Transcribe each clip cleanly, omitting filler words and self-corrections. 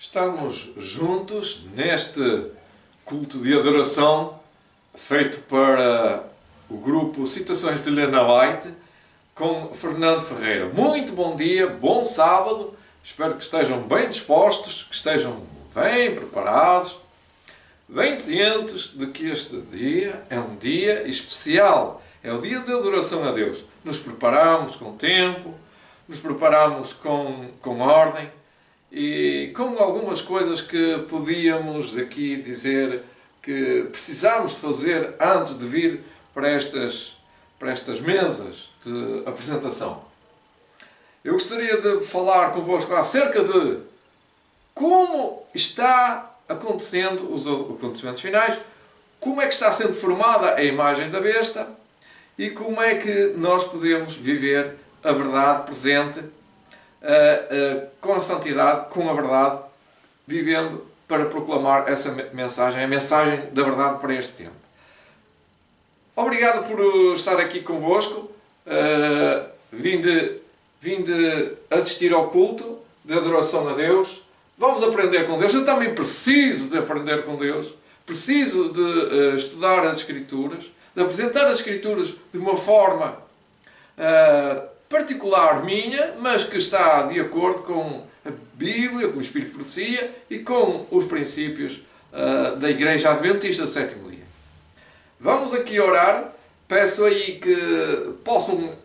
Estamos juntos neste culto de adoração feito para o grupo Citações de Helena White com Fernando Ferreira. Muito bom dia, bom sábado, espero que estejam bem dispostos, que estejam bem preparados, bem cientes de que este dia é um dia especial, é o dia de adoração a Deus. Nos preparamos com tempo, nos preparamos com ordem e com algumas coisas que podíamos aqui dizer que precisamos fazer antes de vir para estas mesas de apresentação. Eu gostaria de falar convosco acerca de como está acontecendo os acontecimentos finais, como é que está sendo formada a imagem da besta e como é que nós podemos viver a verdade presente com a santidade, com a verdade, vivendo para proclamar essa mensagem, a mensagem da verdade para este tempo. Obrigado por estar aqui convosco. Vim de assistir ao culto de adoração a Deus. Vamos aprender com Deus. Eu também preciso de aprender com Deus. Preciso de estudar as Escrituras, de apresentar as Escrituras de uma forma particular minha, mas que está de acordo com a Bíblia, com o Espírito de Profecia e com os princípios da Igreja Adventista do Sétimo Dia. Vamos aqui orar. Peço aí que possam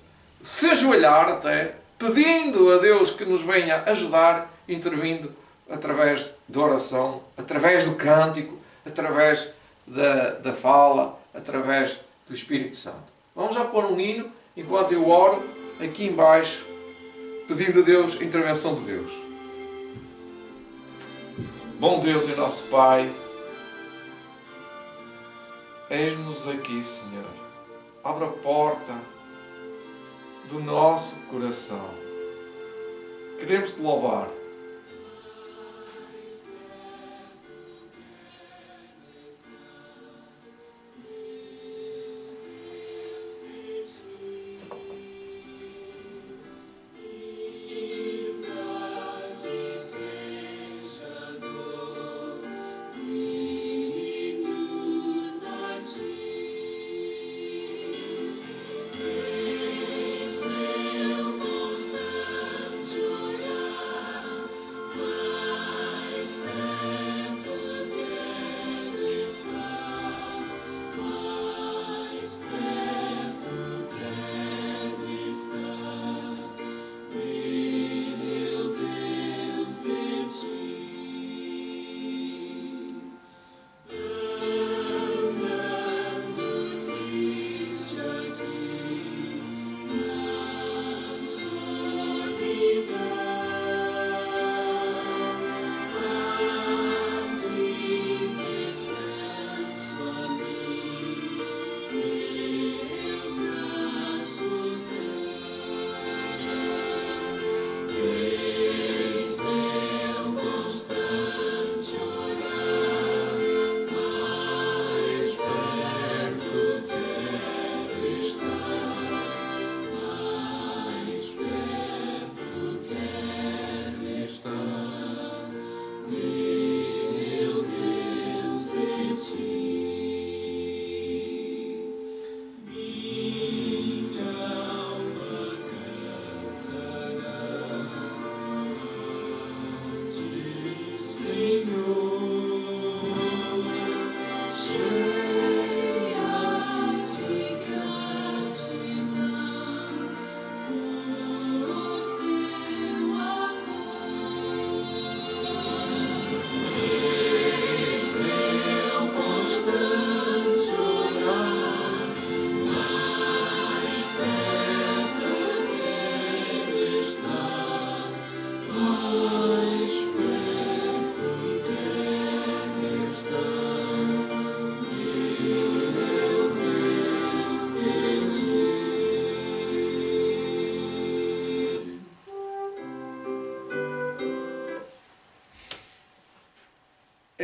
se ajoelhar até, pedindo a Deus que nos venha ajudar, intervindo através da oração, através do cântico, através da fala, através do Espírito Santo. Vamos já pôr um hino enquanto eu oro aqui em baixo, pedindo a Deus a intervenção de Deus. Bom Deus e nosso Pai, eis-nos aqui, Senhor. Abra a porta do nosso coração. Queremos te louvar.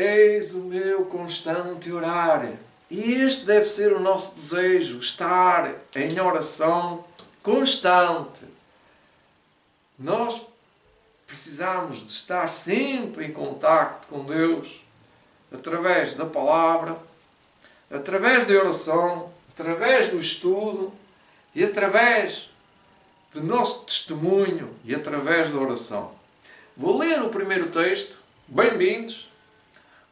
Eis o meu constante orar. E este deve ser o nosso desejo, estar em oração constante. Nós precisamos de estar sempre em contacto com Deus, através da palavra, através da oração, através do estudo e através do nosso testemunho e através da oração. Vou ler o primeiro texto. Bem-vindos.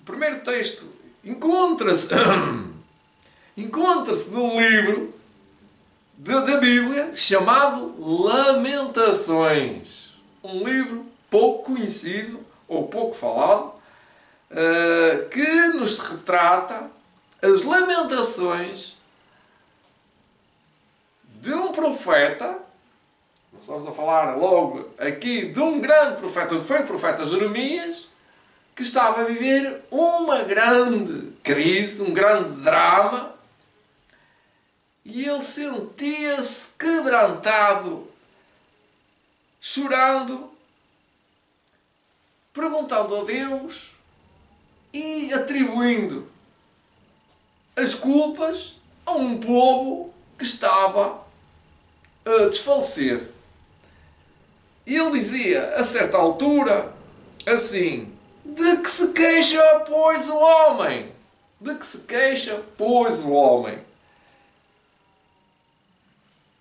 O primeiro texto encontra-se no livro da Bíblia chamado Lamentações. Um livro pouco conhecido ou pouco falado, que nos retrata as lamentações de um profeta. Nós estamos a falar logo aqui de um grande profeta, foi o profeta Jeremias, que estava a viver uma grande crise, um grande drama, e ele sentia-se quebrantado, chorando, perguntando a Deus e atribuindo as culpas a um povo que estava a desfalecer. E ele dizia, a certa altura, assim: de que se queixa, pois, o homem? De que se queixa, pois, o homem?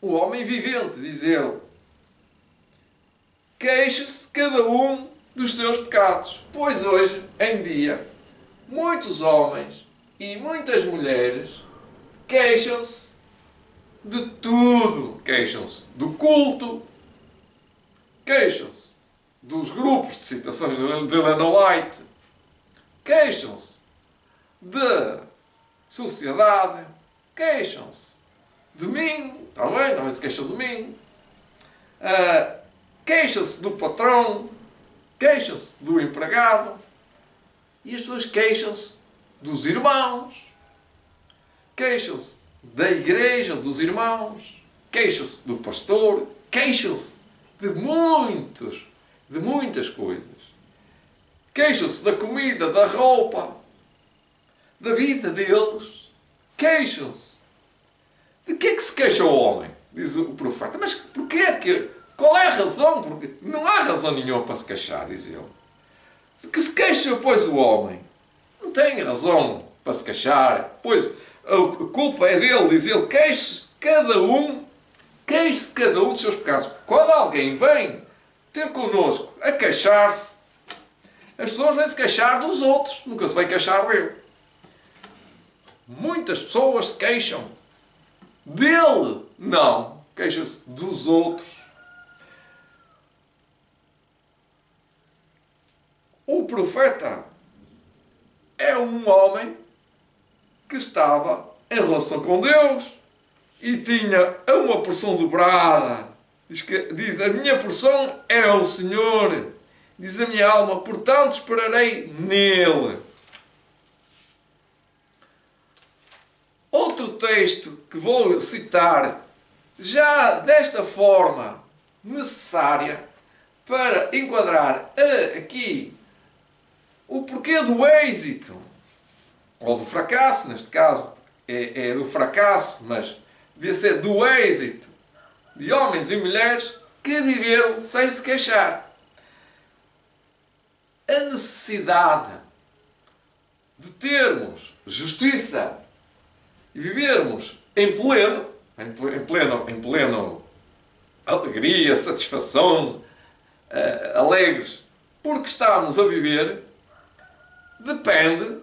O homem vivente, diz ele. Queixa-se cada um dos seus pecados. Pois hoje em dia, muitos homens e muitas mulheres queixam-se de tudo. Queixam-se do culto, queixam-se dos grupos de citações de Ellen White, queixam-se da sociedade, queixam-se de mim, também se queixam de mim, queixam-se do patrão, queixam-se do empregado, e as pessoas queixam-se dos irmãos, queixam-se da igreja, dos irmãos, queixam-se do pastor, queixam-se de muitas coisas. Queixam-se da comida, da roupa, da vida deles. Queixam-se. De que é que se queixa o homem? Diz o profeta. Mas porquê que? Qual é a razão? Porque não há razão nenhuma para se queixar, diz ele. De que se queixa, pois, o homem? Não tem razão para se queixar, pois a culpa é dele, diz ele. Queixe-se cada um dos seus pecados. Quando alguém vem ter connosco a queixar-se, as pessoas vêm se queixar dos outros, nunca se vem queixar dele. Muitas pessoas se queixam dele, não, queixam-se dos outros. O profeta é um homem que estava em relação com Deus e tinha uma porção dobrada. Diz, a minha porção é o Senhor. Diz a minha alma, portanto esperarei nele. Outro texto que vou citar, já desta forma necessária, para enquadrar aqui o porquê do êxito, ou do fracasso, neste caso é do fracasso, mas devia ser do êxito, de homens e mulheres que viveram sem se queixar. A necessidade de termos justiça e vivermos em pleno alegria, satisfação, alegres, porque estamos a viver, depende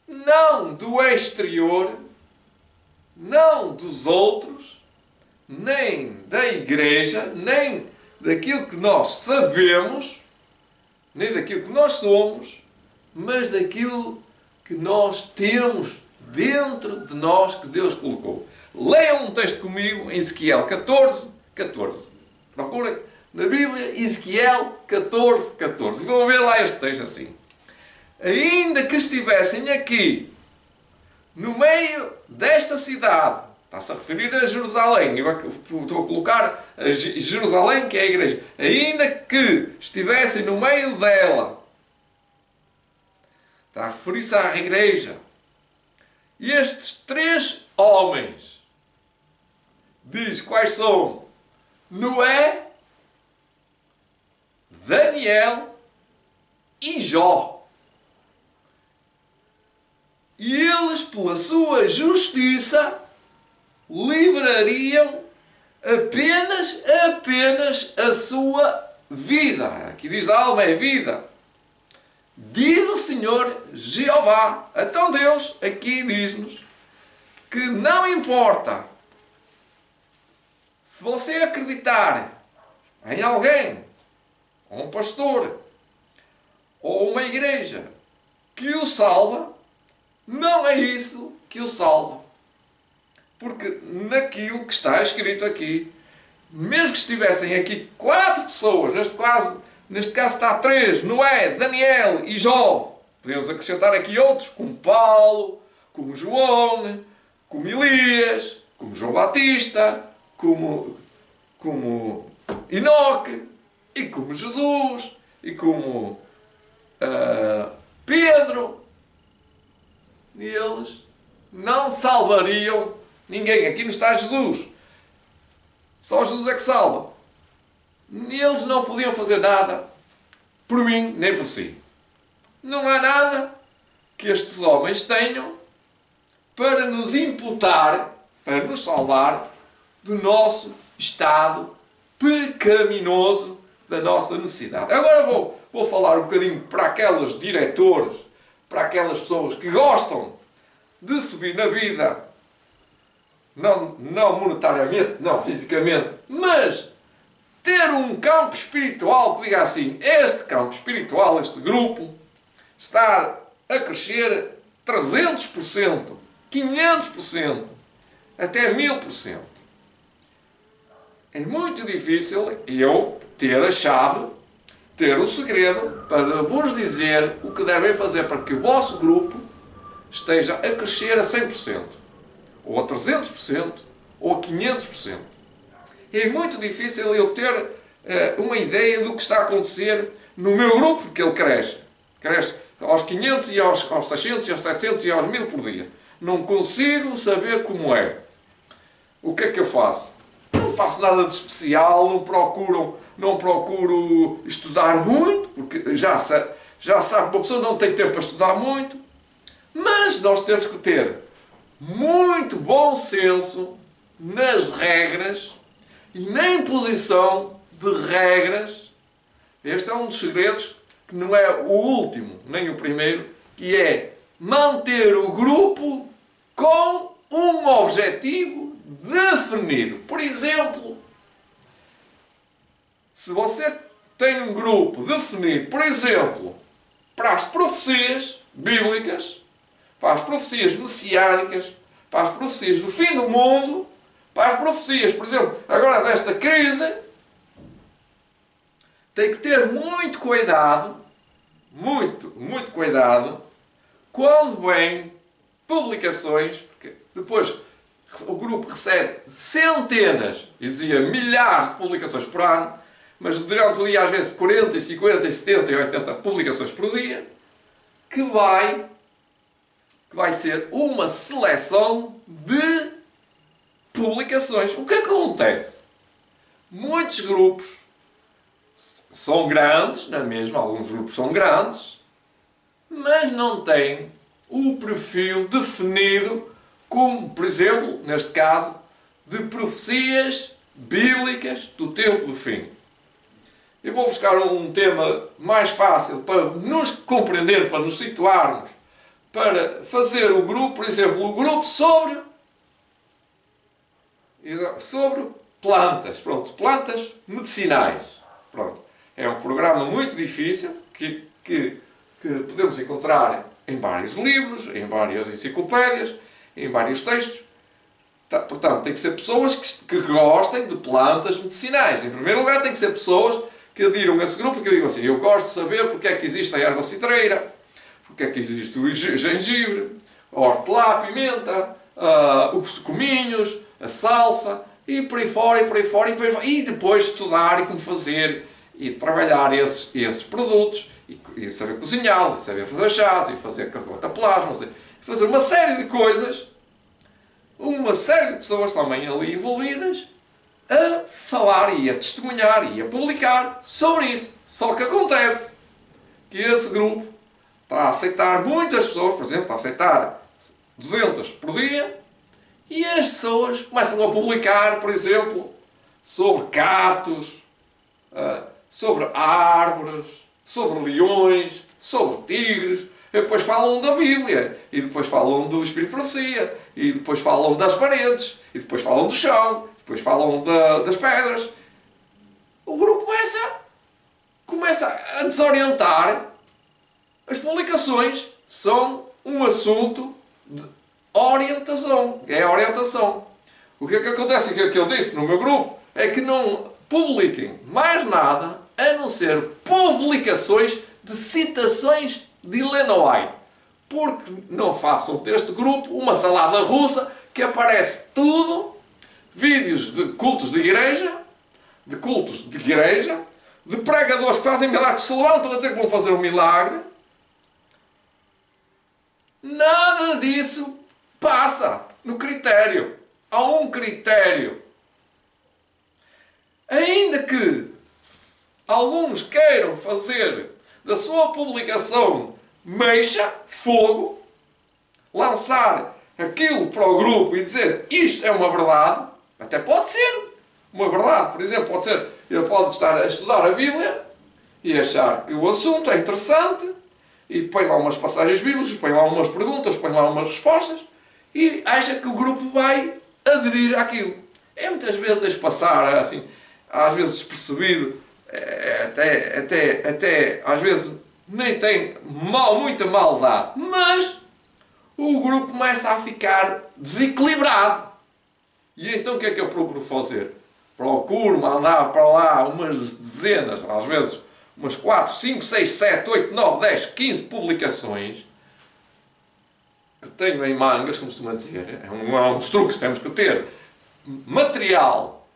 não do exterior, não dos outros, nem da igreja, nem daquilo que nós sabemos, nem daquilo que nós somos, mas daquilo que nós temos dentro de nós que Deus colocou. Leiam um texto comigo em Ezequiel 14, 14. Procurem na Bíblia Ezequiel 14, 14. E vão ver lá este texto assim. Ainda que estivessem aqui, no meio desta cidade, está-se a referir a Jerusalém, eu estou a colocar a Jerusalém, que é a igreja, ainda que estivessem no meio dela, está a referir-se à igreja, e estes três homens, diz quais são: Noé, Daniel Daniel e Jó. E eles, pela sua justiça, livrariam apenas a sua vida. Aqui diz a alma é vida. Diz o Senhor Jeová. Então Deus aqui diz-nos que não importa se você acreditar em alguém, ou um pastor, ou uma igreja que o salva, não é isso que o salva. Porque naquilo que está escrito aqui, mesmo que estivessem aqui 4 pessoas, neste caso está 3, Noé, Daniel e Jó, podemos acrescentar aqui outros, como Paulo, como João, como Elias, como João Batista, como Enoque, e como Jesus, e como Pedro. E eles não salvariam ninguém. Aqui não está Jesus. Só Jesus é que salva. Eles não podiam fazer nada por mim nem por si. Não há nada que estes homens tenham para nos imputar, para nos salvar do nosso estado pecaminoso, da nossa necessidade. Agora vou falar um bocadinho para aqueles diretores, para aquelas pessoas que gostam de subir na vida, não monetariamente, não fisicamente, mas ter um campo espiritual que diga assim, este campo espiritual, este grupo, está a crescer 300%, 500%, até 1000%. É muito difícil eu ter a chave, ter o segredo para vos dizer o que devem fazer para que o vosso grupo esteja a crescer a 100%, ou a 300%, ou a 500%. É muito difícil eu ter uma ideia do que está a acontecer no meu grupo, porque ele cresce. Cresce aos 500 e aos 600 e aos 700 e aos 1000 por dia. Não consigo saber como é. O que é que eu faço? Não faço nada de especial, não procuro estudar muito, porque já sabe que uma pessoa não tem tempo para estudar muito, mas nós temos que ter muito bom senso nas regras e na imposição de regras. Este é um dos segredos, que não é o último, nem o primeiro, que é manter o grupo com um objetivo definido. Por exemplo, se você tem um grupo definido, por exemplo, para as profecias bíblicas, para as profecias messiânicas, para as profecias do fim do mundo, para as profecias, por exemplo, agora desta crise, tem que ter muito cuidado, muito cuidado, quando vêm publicações, porque depois o grupo recebe centenas, eu dizia milhares de publicações por ano, mas durante o dia às vezes 40, 50, 70 e 80 publicações por dia, que vai ser uma seleção de publicações. O que é que acontece? Muitos grupos são grandes, na mesma, alguns grupos são grandes, mas não têm o perfil definido como, por exemplo, neste caso, de profecias bíblicas do tempo do fim. Eu vou buscar um tema mais fácil para nos compreendermos, para nos situarmos, para fazer o grupo, por exemplo, o grupo sobre plantas, pronto, plantas medicinais. Pronto. É um programa muito difícil que podemos encontrar em vários livros, em várias enciclopédias, em vários textos. Portanto, tem que ser pessoas que gostem de plantas medicinais. Em primeiro lugar, tem que ser pessoas que adiram a esse grupo e que digam assim, eu gosto de saber porque é que existe a erva cidreira, porque é que existe o gengibre, a hortelã, a pimenta, os cominhos, a salsa, e por aí fora, e depois estudar e como fazer e trabalhar esses produtos, e saber cozinhá-los, e saber fazer chás, e fazer cataplasmas, e fazer uma série de coisas, uma série de pessoas também ali envolvidas, a falar e a testemunhar e a publicar sobre isso. Só que acontece que esse grupo está a aceitar muitas pessoas, por exemplo, está a aceitar 200 por dia, e as pessoas começam a publicar, por exemplo, sobre gatos, sobre árvores, sobre leões, sobre tigres, e depois falam da Bíblia, e depois falam do Espírito de Profecia, e depois falam das paredes, e depois falam do chão, depois falam das pedras. O grupo começa a desorientar. As publicações são um assunto de orientação. É a orientação. O que é que acontece? O que é que eu disse no meu grupo? É que não publiquem mais nada a não ser publicações de citações de Helena White. Porque não façam deste grupo uma salada russa que aparece tudo, vídeos de cultos de igreja, de pregadores que fazem milagres, se levantam a dizer que vão fazer um milagre. Nada disso passa no critério. Há um critério. Ainda que alguns queiram fazer da sua publicação mexa, fogo, lançar aquilo para o grupo e dizer isto é uma verdade, até pode ser uma verdade. Por exemplo, pode ser, ele pode estar a estudar a Bíblia e achar que o assunto é interessante e põe lá umas passagens bíblicas, põe lá umas perguntas, põe lá umas respostas e acha que o grupo vai aderir àquilo. É muitas vezes deixa passar, assim, às vezes despercebido, até às vezes nem tem muita maldade, mas o grupo começa a ficar desequilibrado. E então o que é que eu procuro fazer? Procuro mandar para lá umas dezenas, às vezes umas 4, 5, 6, 7, 8, 9, 10, 15 publicações que tenho em mangas, como costuma dizer. É uns truques que temos que ter. Material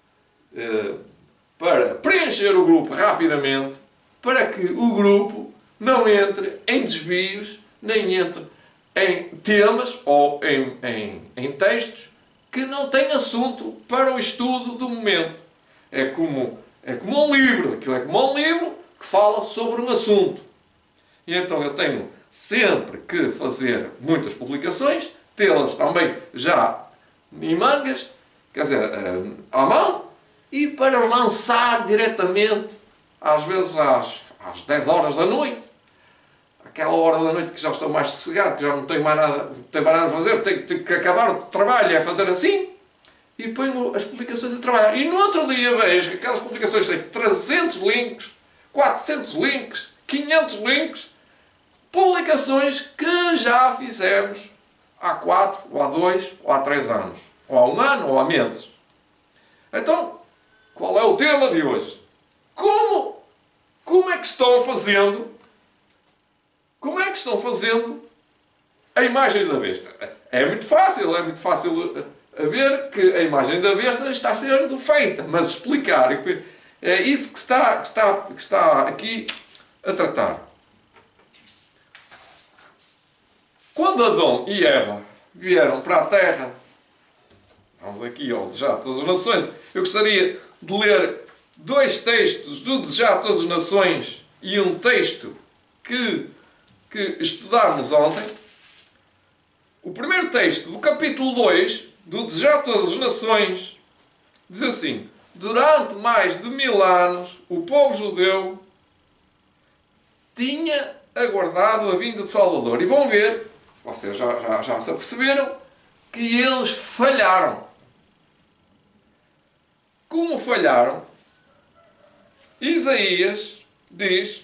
para preencher o grupo rapidamente, para que o grupo não entre em desvios, nem entre em temas ou em textos que não têm assunto para o estudo do momento. É como um livro. Aquilo é como um livro que fala sobre um assunto. E então eu tenho sempre que fazer muitas publicações, tê-las também já em mangas, quer dizer, à mão, e para lançar diretamente, às vezes às 10 horas da noite, aquela hora da noite que já estou mais sossegado, que já não tenho mais nada a fazer, tenho que acabar o trabalho, é fazer assim, e ponho as publicações a trabalhar. E no outro dia vejo que aquelas publicações têm 300 links, 400 links, 500 links, publicações que já fizemos há 4, ou há 2, ou há 3 anos, ou há 1 ano, ou há meses. Então, qual é o tema de hoje? Como é que estão fazendo? Como é que estão fazendo a imagem da besta? É muito fácil ver que a imagem da besta está sendo feita, mas explicar é isso que está aqui a tratar. Quando Adão e Eva vieram para a Terra, vamos aqui ao Desejar de Todas as Nações, eu gostaria de ler 2 textos do Desejar de Todas as Nações e um texto que estudámos ontem. O primeiro texto do capítulo 2 do Desejar de Todas as Nações diz assim: durante mais de 1000 anos o povo judeu tinha aguardado a vinda de Salvador. E vão ver, vocês já se aperceberam, que eles falharam. Como falharam? Isaías diz: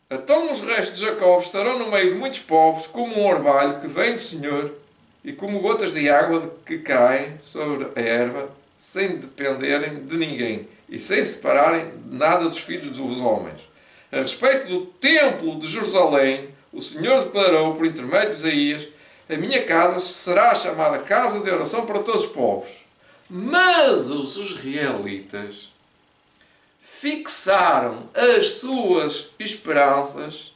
então os restos de Jacó estarão no meio de muitos povos, como um orvalho que vem do Senhor, e como gotas de água que caem sobre a erva, sem dependerem de ninguém, e sem separarem nada dos filhos dos homens. A respeito do templo de Jerusalém, o Senhor declarou, por intermédio de Isaías: a minha casa será chamada casa de oração para todos os povos. Mas os israelitas fixaram as suas esperanças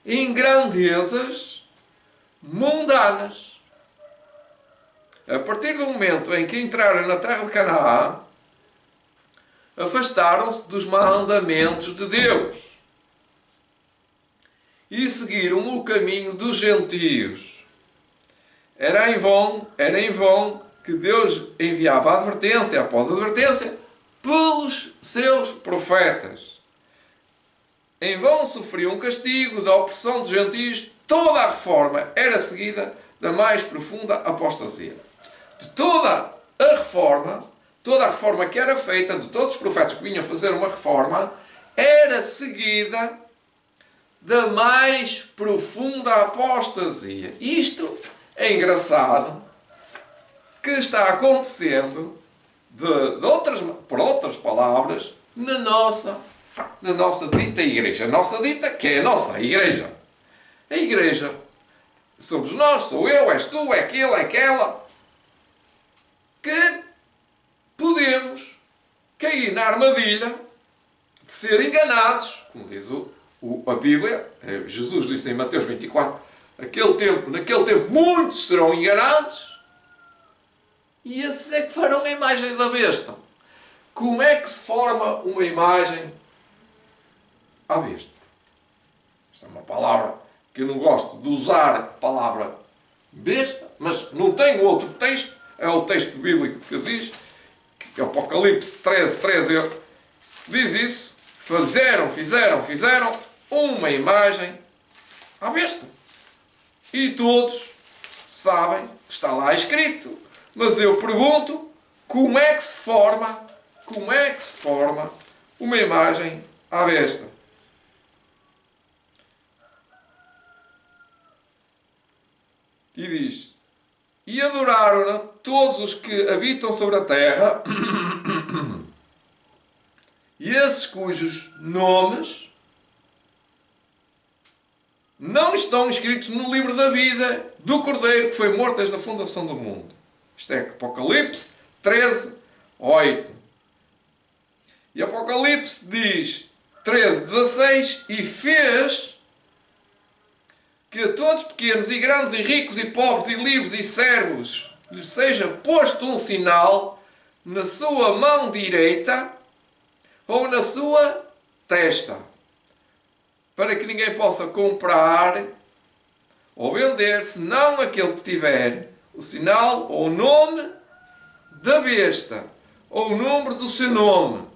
em grandezas mundanas. A partir do momento em que entraram na terra de Canaã, afastaram-se dos mandamentos de Deus e seguiram o caminho dos gentios. Era em vão que Deus enviava advertência após advertência pelos seus profetas. Em vão sofriam um castigo da opressão dos gentios. Toda a reforma era seguida da mais profunda apostasia. De toda a reforma que era feita, de todos os profetas que vinham fazer uma reforma, era seguida da mais profunda apostasia. Isto é engraçado, que está acontecendo, por outras palavras, na nossa dita igreja. A nossa dita, que é a nossa igreja. A igreja somos nós, sou eu, és tu, é aquele, é aquela, que podemos cair na armadilha de ser enganados, como diz a Bíblia. Jesus disse em Mateus 24, naquele tempo muitos serão enganados, e esses é que farão a imagem da besta. Como é que se forma uma imagem à besta? Esta é uma palavra que eu não gosto de usar, a palavra besta, mas não tem outro texto, é o texto bíblico que diz, que Apocalipse 13, diz isso: fizeram uma imagem à besta. E todos sabem, está lá escrito. Mas eu pergunto, como é que se forma uma imagem à besta? E diz: e adoraram-na todos os que habitam sobre a terra, e esses cujos nomes não estão escritos no livro da vida do Cordeiro que foi morto desde a fundação do mundo. Isto é Apocalipse 13:8. E Apocalipse diz 13:16, e fez que a todos, pequenos e grandes, e ricos e pobres, e livres e servos, lhes seja posto um sinal na sua mão direita ou na sua testa, para que ninguém possa comprar ou vender, senão aquele que tiver o sinal ou o nome da besta, ou o número do seu nome.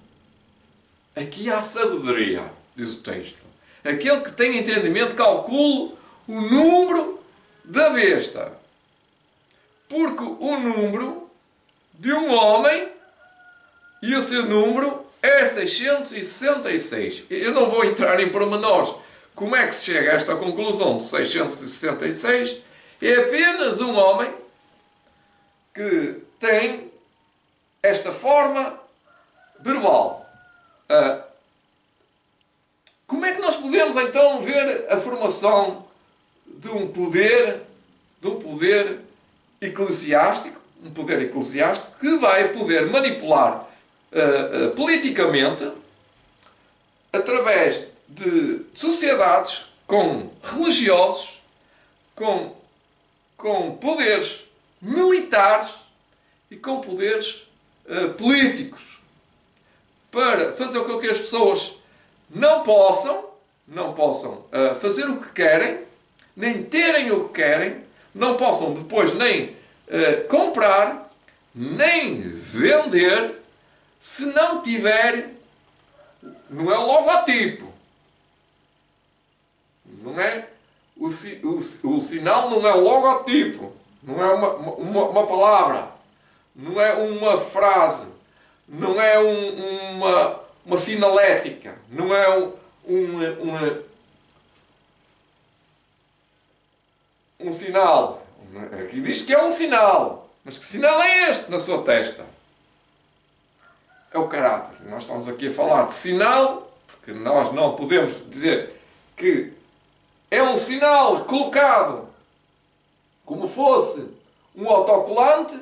Aqui há sabedoria, diz o texto. Aquele que tem entendimento, calcule o número da besta. Porque o número de um homem, e o seu número é 666. Eu não vou entrar em pormenores. Como é que se chega a esta conclusão de 666? É apenas um homem que tem esta forma verbal. Como é que nós podemos então ver a formação de um poder eclesiástico, que vai poder manipular politicamente, através de sociedades com religiosos, com poderes militares e com poderes políticos, para fazer com que as pessoas não possam fazer o que querem, nem terem o que querem, não possam depois nem comprar, nem vender, se não tiver, não é o logotipo, não é o sinal, não é o logotipo, não é uma palavra, não é uma frase, não é uma sinalética, não é um sinal. Aqui diz que é um sinal, mas que sinal é este na sua testa? É o caráter. Nós estamos aqui a falar de sinal, porque nós não podemos dizer que é um sinal colocado como fosse um autocolante,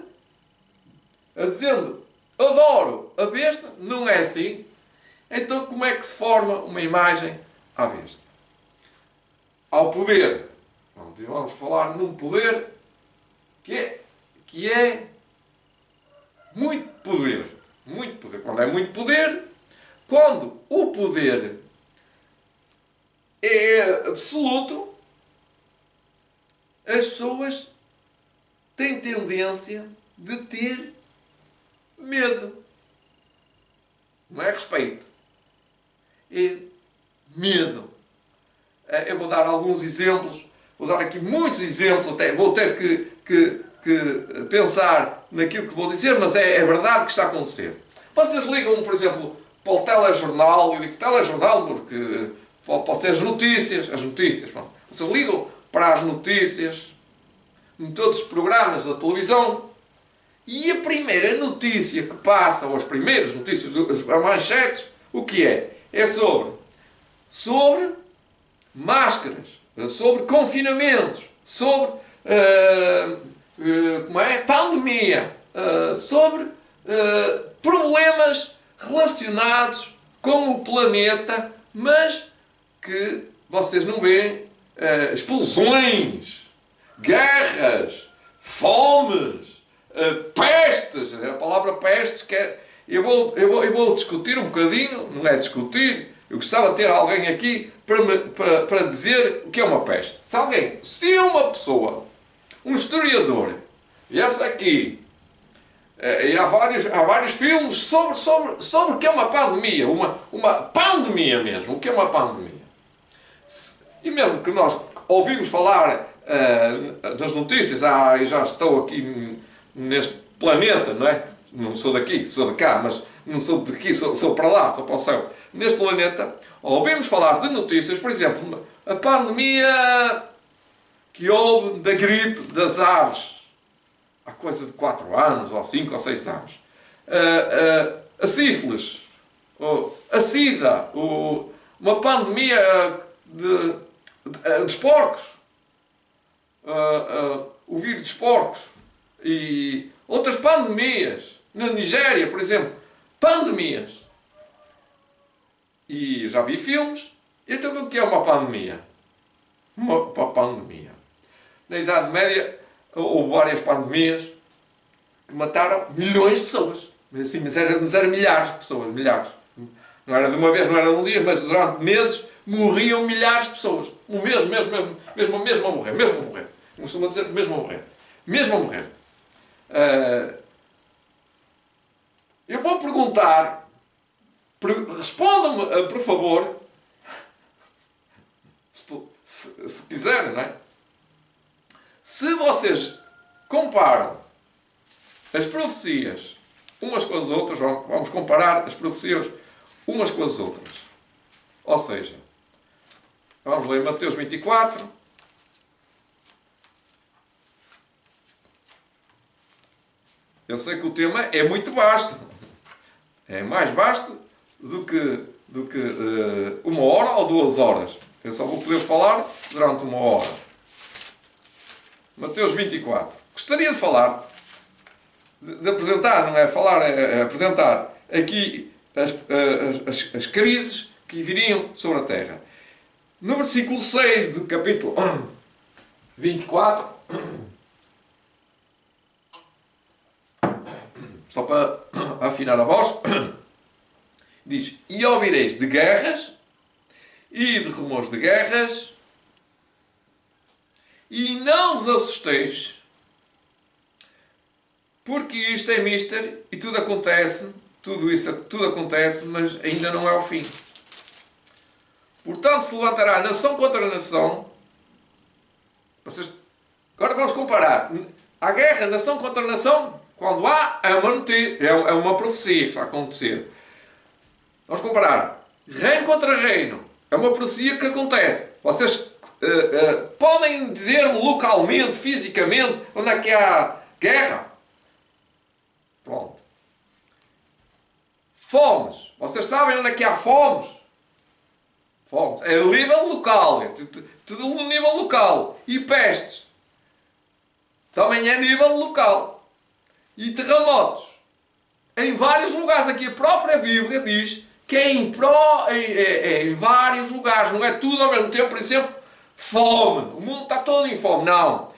a dizendo adoro a besta. Não é assim. Então como é que se forma uma imagem à besta? Ao poder. Vamos falar num poder que é muito poder. Muito poder. Quando é muito poder, quando o poder é absoluto, as pessoas têm tendência de ter medo. Não é respeito. É medo. Eu vou dar alguns exemplos. Vou dar aqui muitos exemplos. Até vou ter que pensar naquilo que vou dizer, mas é verdade que está a acontecer. Vocês ligam, por exemplo, para o telejornal. Eu digo telejornal porque pode ser as notícias. Bom, vocês ligam para as notícias em todos os programas da televisão. E a primeira notícia que passa, ou as primeiras notícias, as manchetes, o que é? É sobre máscaras, sobre confinamentos, sobre pandemia, sobre problemas relacionados com o planeta, mas que vocês não veem explosões, guerras, fomes, pestes. A palavra pestes que é, eu vou discutir um bocadinho, não é discutir, eu gostava de ter alguém aqui para dizer o que é uma peste. Se uma pessoa, um historiador, e essa aqui, e há vários filmes sobre o que é uma pandemia, uma pandemia mesmo, o que é uma pandemia. E mesmo que nós ouvimos falar nas notícias, eu já estou aqui neste planeta, não é? Não sou daqui, sou de cá, mas não sou daqui, sou para lá, sou para o céu. Neste planeta, ouvimos falar de notícias, por exemplo, a pandemia que houve da gripe das aves, há coisa de 4 anos, ou 5 ou 6 anos. A sífilis, a sida, uma pandemia dos porcos, o vírus dos porcos, e outras pandemias, na Nigéria, por exemplo, pandemias. E já vi filmes. Então o que é uma pandemia? Uma pandemia. Na Idade Média houve várias pandemias que mataram milhões de pessoas. Mas eram milhares de pessoas, milhares. Não era de uma vez, não era de um dia, mas durante meses morriam milhares de pessoas. Mesmo a morrer. Como costuma dizer, mesmo a morrer. Mesmo a morrer. Eu vou perguntar, respondam-me, por favor, se quiserem, não é? Se vocês comparam as profecias umas com as outras, vamos comparar as profecias umas com as outras. Ou seja, vamos ler Mateus 24. Eu sei que o tema é muito vasto. É mais vasto do que 1 hora ou 2 horas. Eu só vou poder falar durante 1 hora. Mateus 24. Gostaria de falar, de apresentar, não é falar, é apresentar aqui as crises que viriam sobre a Terra. No versículo 6 do capítulo 24, só para afinar a voz, diz: e ouvireis de guerras e de rumores de guerras, e não vos assusteis, porque isto é mister e tudo acontece, tudo acontece, mas ainda não é o fim. Portanto, se levantará nação contra nação. Agora vamos comparar. Há guerra, nação contra nação. Quando há, é uma notícia, é uma profecia que está a acontecer. Vamos comparar. Reino contra reino. É uma profecia que acontece. Vocês podem dizer-me localmente, fisicamente, onde é que há guerra? Pronto. Fomes. Vocês sabem onde é que há fomes? Fomes. É a nível local. É tudo no nível local. E pestes. Também é a nível local. E terremotos. Em vários lugares. Aqui a própria Bíblia diz que é em vários lugares. Não é tudo ao mesmo tempo. Por exemplo, fome. O mundo está todo em fome. Não.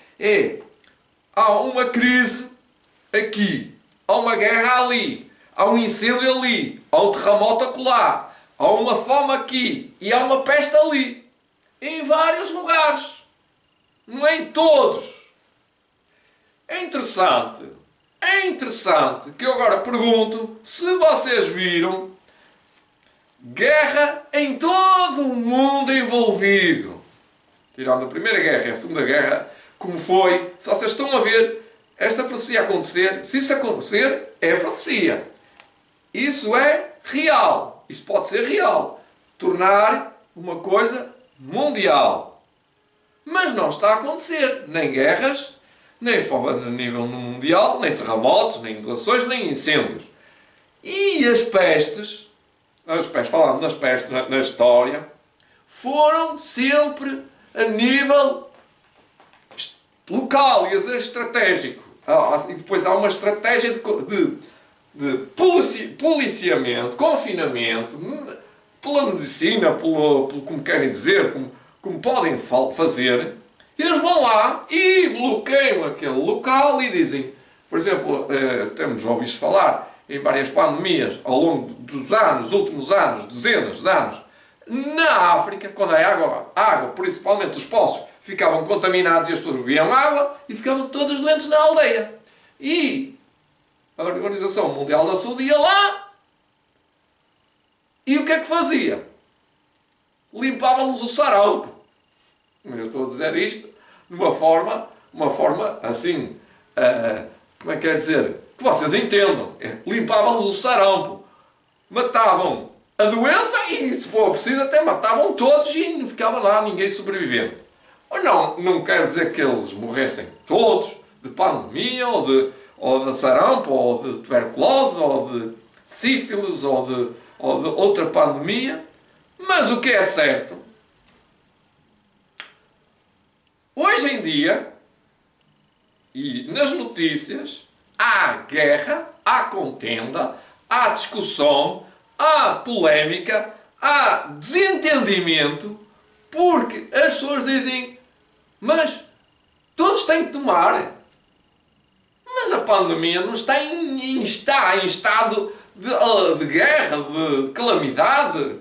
Há uma crise aqui. Há uma guerra ali. há um incêndio ali, há um terremoto acolá, há uma fome aqui e há uma peste ali. Em vários lugares. Não é em todos. É interessante que eu agora pergunto se vocês viram guerra em todo o mundo envolvido. Tirando a Primeira Guerra e a Segunda Guerra, como foi, se vocês estão a ver esta profecia acontecer, se isso acontecer, é profecia. Isso é real. Isso pode ser real. Tornar uma coisa mundial. Mas não está a acontecer. Nem guerras, nem fomes a nível mundial, nem terremotos, nem inundações, nem incêndios. E as pestes, falando das pestes na história, foram sempre a nível local e estratégico. E depois há uma estratégia de policiamento, confinamento, pela medicina, como querem dizer, como podem fazer. Eles vão lá e bloqueiam aquele local e dizem, por exemplo, temos ouvido falar em várias pandemias ao longo dos anos, últimos anos, dezenas de anos, na África, quando a água, principalmente os poços, ficavam contaminados e as pessoas bebiam água e ficavam todas doentes na aldeia. E a Organização Mundial da Saúde ia lá e o que é que fazia? Limpava-lhes o sarampo. Eu estou a dizer isto de uma forma assim, como é que é dizer? Que vocês entendam. Limpavam-lhes o sarampo. Matavam a doença e, se for preciso, até matavam todos e não ficava lá ninguém sobrevivendo. Ou não quer dizer que eles morressem todos de pandemia, ou de sarampo, ou de tuberculose, ou de sífilis, ou de outra pandemia. Mas o que é certo, hoje em dia, e nas notícias, há guerra, há contenda, há discussão, há polémica, há desentendimento, porque as pessoas dizem, mas todos têm que tomar. Mas a pandemia não está em estado de guerra, de calamidade.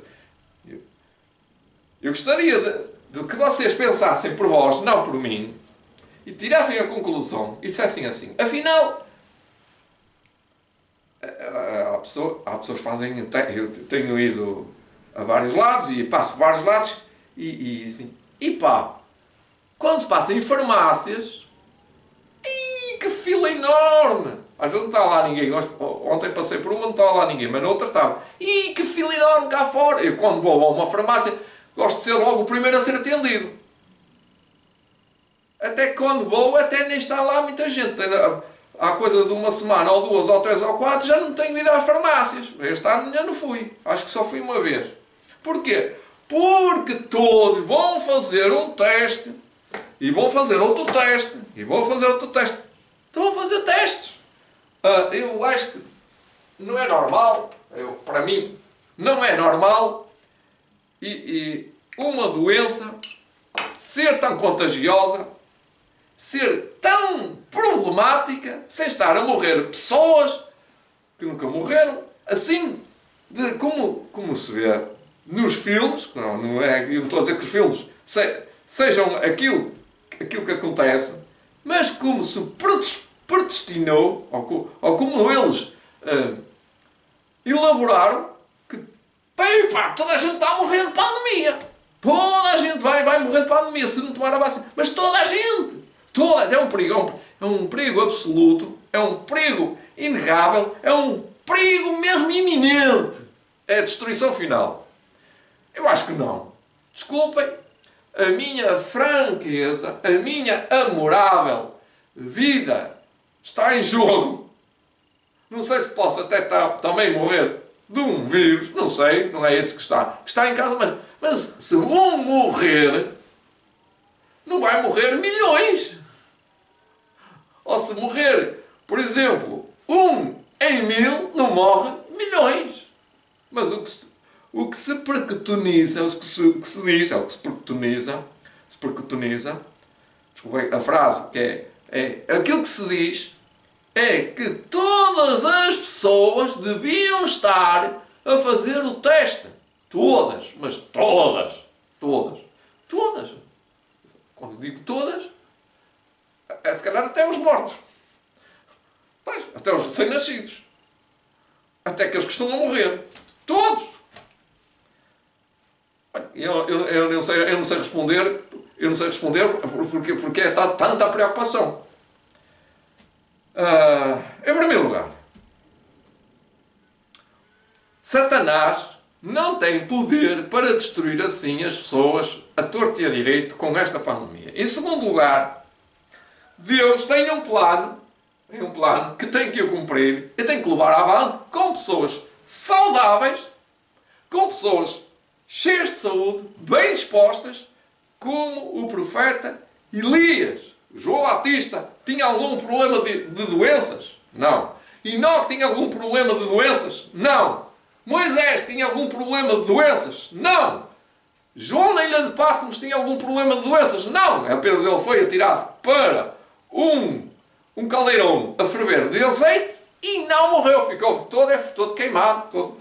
Eu gostaria de que vocês pensassem por vós, não por mim, e tirassem a conclusão e dissessem assim, afinal, há pessoas que fazem, eu tenho ido a vários lados e passo por vários lados e assim, e pá, quando se passa em farmácias, que fila enorme! Às vezes não está lá ninguém. Ontem passei por uma, não estava lá ninguém, mas na outra estava. E que fila enorme cá fora! Eu, quando vou a uma farmácia, gosto de ser logo o primeiro a ser atendido. Até que quando vou, até nem está lá muita gente. Há coisa de uma semana, ou duas, ou três, ou quatro, já não tenho ido às farmácias. Este ano já não fui. Acho que só fui uma vez. Porquê? Porque todos vão fazer um teste, e vão fazer outro teste, e vão fazer outro teste. Estão a fazer testes. Eu acho que não é normal, para mim, não é normal e uma doença ser tão contagiosa, ser tão problemática, sem estar a morrer pessoas que nunca morreram, assim, como se vê nos filmes, não é, eu não estou a dizer que os filmes sejam aquilo que acontece, mas como se predestinou, ou como eles elaboraram, que toda a gente está a morrer de pandemia. Toda a gente vai morrer de pandemia se não tomar a vacina. Mas toda a gente. É um perigo. É um perigo absoluto. É um perigo inegável. É um perigo mesmo iminente. É a destruição final. Eu acho que não. Desculpem. A minha franqueza, a minha amorável vida está em jogo. Não sei se posso até também morrer de um vírus, não sei, não é esse que está em casa, mas se vão morrer, não vai morrer milhões. Ou se morrer, por exemplo, 1 em 1000, não morre milhões. Mas o que se preconiza, o que se diz, é o que se preconiza, desculpem a frase, que é aquilo que se diz é que todas as pessoas deviam estar a fazer o teste. Todas, mas todas. Todas. Todas. Quando digo todas, é se calhar até os mortos. Pois, até os recém-nascidos. Até aqueles que estão a morrer. Todos. Eu não sei responder. Eu não sei responder porque é tanta a preocupação. Em primeiro lugar, Satanás não tem poder para destruir assim as pessoas a torto e a direito com esta pandemia. Em segundo lugar, Deus tem um plano que tem que o cumprir e tem que levar avante com pessoas saudáveis, com pessoas cheias de saúde, bem dispostas, como o profeta Elias. João Batista tinha algum problema de doenças? Não. Enoque tinha algum problema de doenças? Não. Moisés tinha algum problema de doenças? Não. João na ilha de Patmos tinha algum problema de doenças? Não. Apenas ele foi atirado para um caldeirão a ferver de azeite e não morreu. Ficou todo queimado,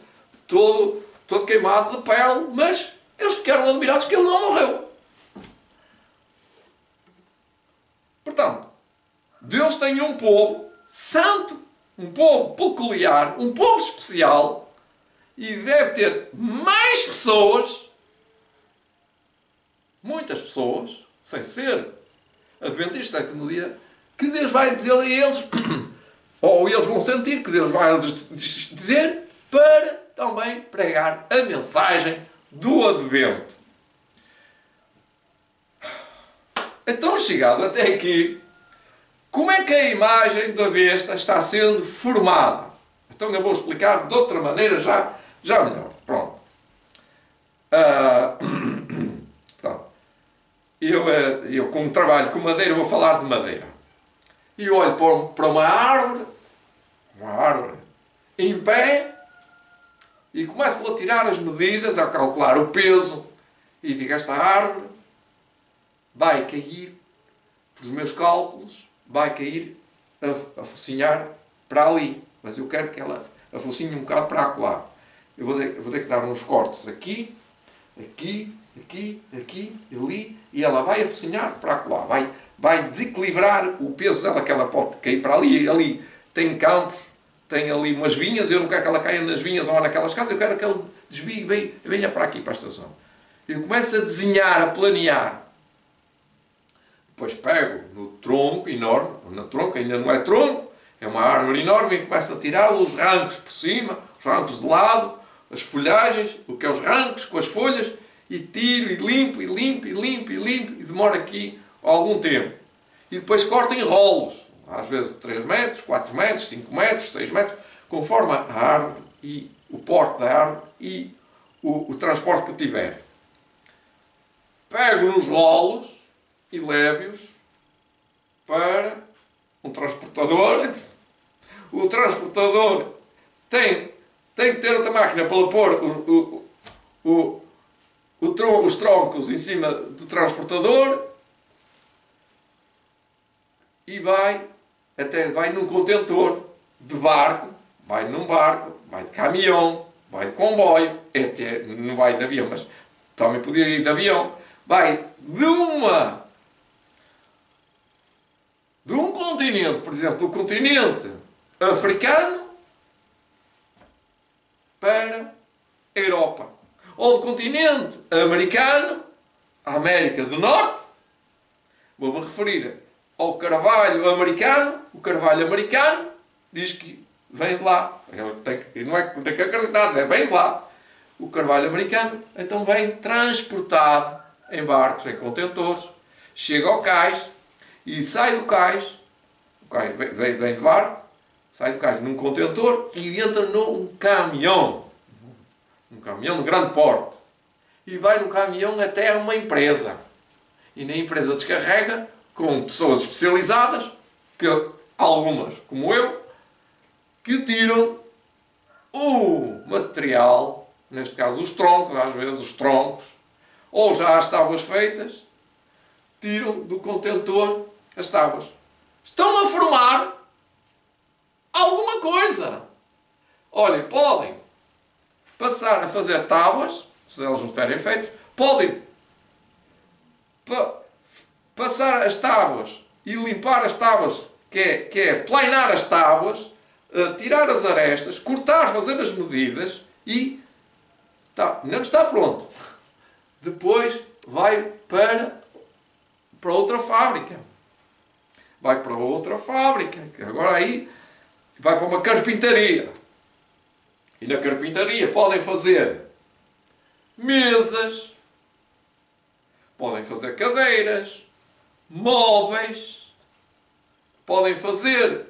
todo queimado de pele, mas eles ficaram admirados que ele não morreu. Portanto, Deus tem um povo santo, um povo peculiar, um povo especial, e deve ter mais pessoas, muitas pessoas, sem ser adventistas do sétimo dia, que Deus vai dizer a eles, ou eles vão sentir que Deus vai dizer, para também pregar a mensagem do Advento. Então, chegado até aqui, como é que a imagem da besta está sendo formada? Então eu vou explicar de outra maneira já melhor. Pronto. Pronto. Eu, como trabalho com madeira, vou falar de madeira. E olho para uma árvore em pé, e começo a tirar as medidas, a calcular o peso, e digo, esta árvore vai cair, pelos meus cálculos, vai cair a focinhar para ali. Mas eu quero que ela afocinhe um bocado para acolá. Eu vou ter que dar uns cortes aqui, ali, e ela vai afocinhar para acolá. Vai desequilibrar o peso dela, que ela pode cair para ali. Ali tem campos, tem ali umas vinhas, eu não quero que ela caia nas vinhas ou naquelas casas, eu quero que ela desvie e venha para aqui, para esta zona. Eu começo a desenhar, a planear. Depois pego no tronco enorme, no tronco, ainda não é tronco, é uma árvore enorme, e começo a tirar os rancos por cima, os rancos de lado, as folhagens, o que é os rancos com as folhas, e tiro, e limpo, e demora aqui algum tempo. E depois corto em rolos, às vezes 3 metros, 4 metros, 5 metros, 6 metros, conforme a árvore e o porte da árvore e o transporte que tiver. Pego nos rolos e levo-os para um transportador. O transportador tem que ter outra máquina para pôr os troncos em cima do transportador e vai num contentor de barco, vai num barco, vai de caminhão, vai de comboio, até não vai de avião, mas também podia ir de avião, vai de um continente, por exemplo, do continente africano para a Europa. Ou do continente americano, a América do Norte. Vou-me referir ao carvalho americano. O carvalho americano diz que vem de lá. Não é que tem que acreditar, vem de lá. O carvalho americano, então vem transportado em barcos, em contentores, chega ao cais e sai do cais. O cais vem de barco, sai do cais num contentor e entra num caminhão. Um caminhão de grande porte. E vai no caminhão até uma empresa. E na empresa descarrega com pessoas especializadas, que algumas, como eu, que tiram o material, neste caso os troncos, às vezes os troncos, ou já as tábuas feitas, tiram do contentor as tábuas. Estão a formar alguma coisa. Olhem, podem passar a fazer tábuas, se eles não terem feito, podem passar as tábuas e limpar as tábuas, que é plainar as tábuas, tirar as arestas, cortar, fazer as medidas e não está pronto. Depois vai para outra fábrica. Vai para outra fábrica, que agora aí vai para uma carpintaria. E na carpintaria podem fazer mesas, podem fazer cadeiras, móveis, podem fazer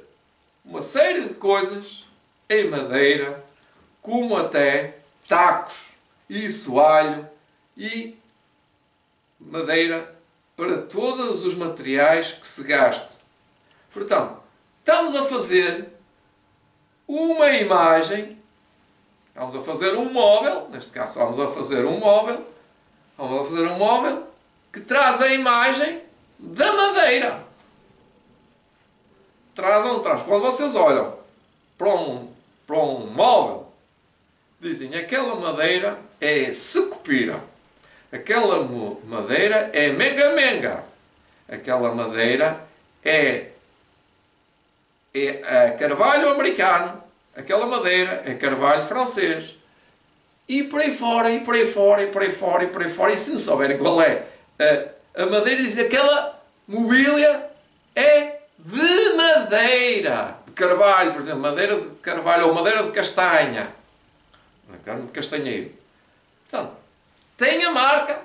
uma série de coisas em madeira, como até tacos e soalho e madeira para todos os materiais que se gastam. Portanto, estamos a fazer uma imagem, estamos a fazer um móvel, neste caso estamos a fazer um móvel, que traz a imagem da madeira. Traz ou não traz? Quando vocês olham para um móvel, dizem aquela madeira é secupira, aquela madeira é menga-menga, aquela madeira é carvalho americano, aquela madeira é carvalho francês. E por aí fora, e por aí fora, e por aí fora, e por aí fora. E se não souberem qual é a madeira, dizem aquela mobília é de madeira. De carvalho, por exemplo, madeira de carvalho ou madeira de castanha. De castanheiro. Portanto, tem a marca,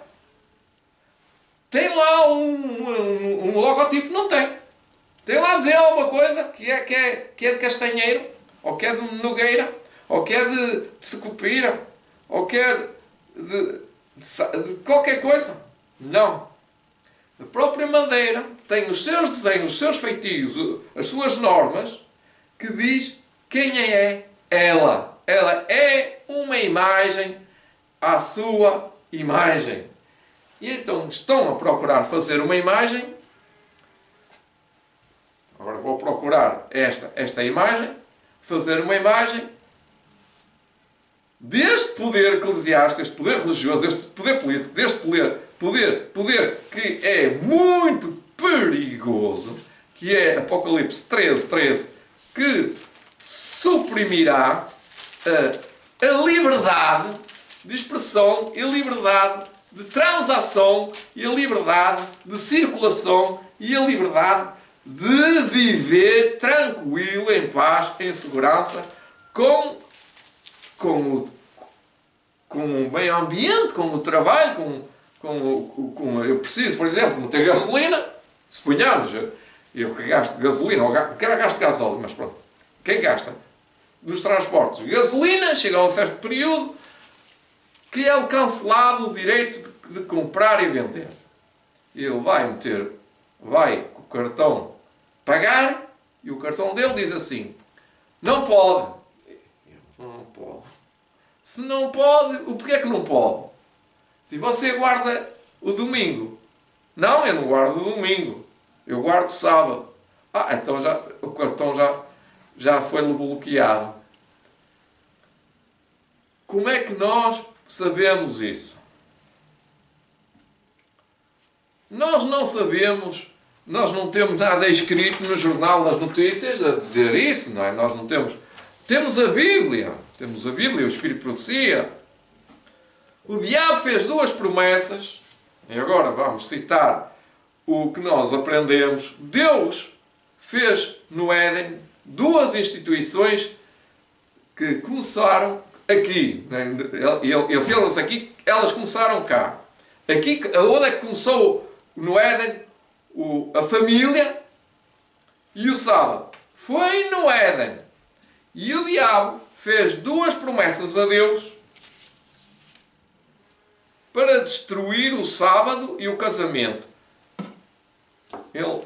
tem lá um logotipo, não tem. Tem lá a dizer alguma coisa que é de castanheiro, ou que é de nogueira, ou que é de secupira, ou que é de qualquer coisa. Não. A própria madeira tem os seus desenhos, os seus feitios, as suas normas, que diz quem é ela. Ela é uma imagem à sua imagem. E então estão a procurar fazer uma imagem. Agora vou procurar esta imagem, fazer uma imagem deste poder eclesiástico, deste poder religioso, deste poder político, deste poder que é muito perigoso, que é Apocalipse 13, que suprimirá a liberdade de expressão e a liberdade de transação e a liberdade de circulação e a liberdade de viver tranquilo, em paz, em segurança, com o meio ambiente, com o trabalho, eu preciso, por exemplo, meter gasolina, suponhamos, eu que gasto gasolina, ou gasto gasóleo, mas pronto, quem gasta nos transportes gasolina, chega a um certo período que é cancelado o direito de comprar e vender. Ele vai com o cartão pagar, e o cartão dele diz assim, não pode. Não pode. Se não pode, o porquê é que não pode? Se você guarda o domingo. Não, eu não guardo o domingo. Eu guardo o sábado. Então o cartão já foi bloqueado. Como é que nós sabemos isso? Nós não sabemos, nós não temos nada escrito no Jornal das Notícias a dizer isso, não é? Nós não temos. Temos a Bíblia, o Espírito de Profecia. O diabo fez duas promessas, e agora vamos citar o que nós aprendemos. Deus fez no Éden duas instituições que começaram aqui. Ele fez aqui, elas começaram cá. Aqui, onde é que começou no Éden a família e o sábado? Foi no Éden. E o diabo fez duas promessas a Deus para destruir o sábado e o casamento. Ele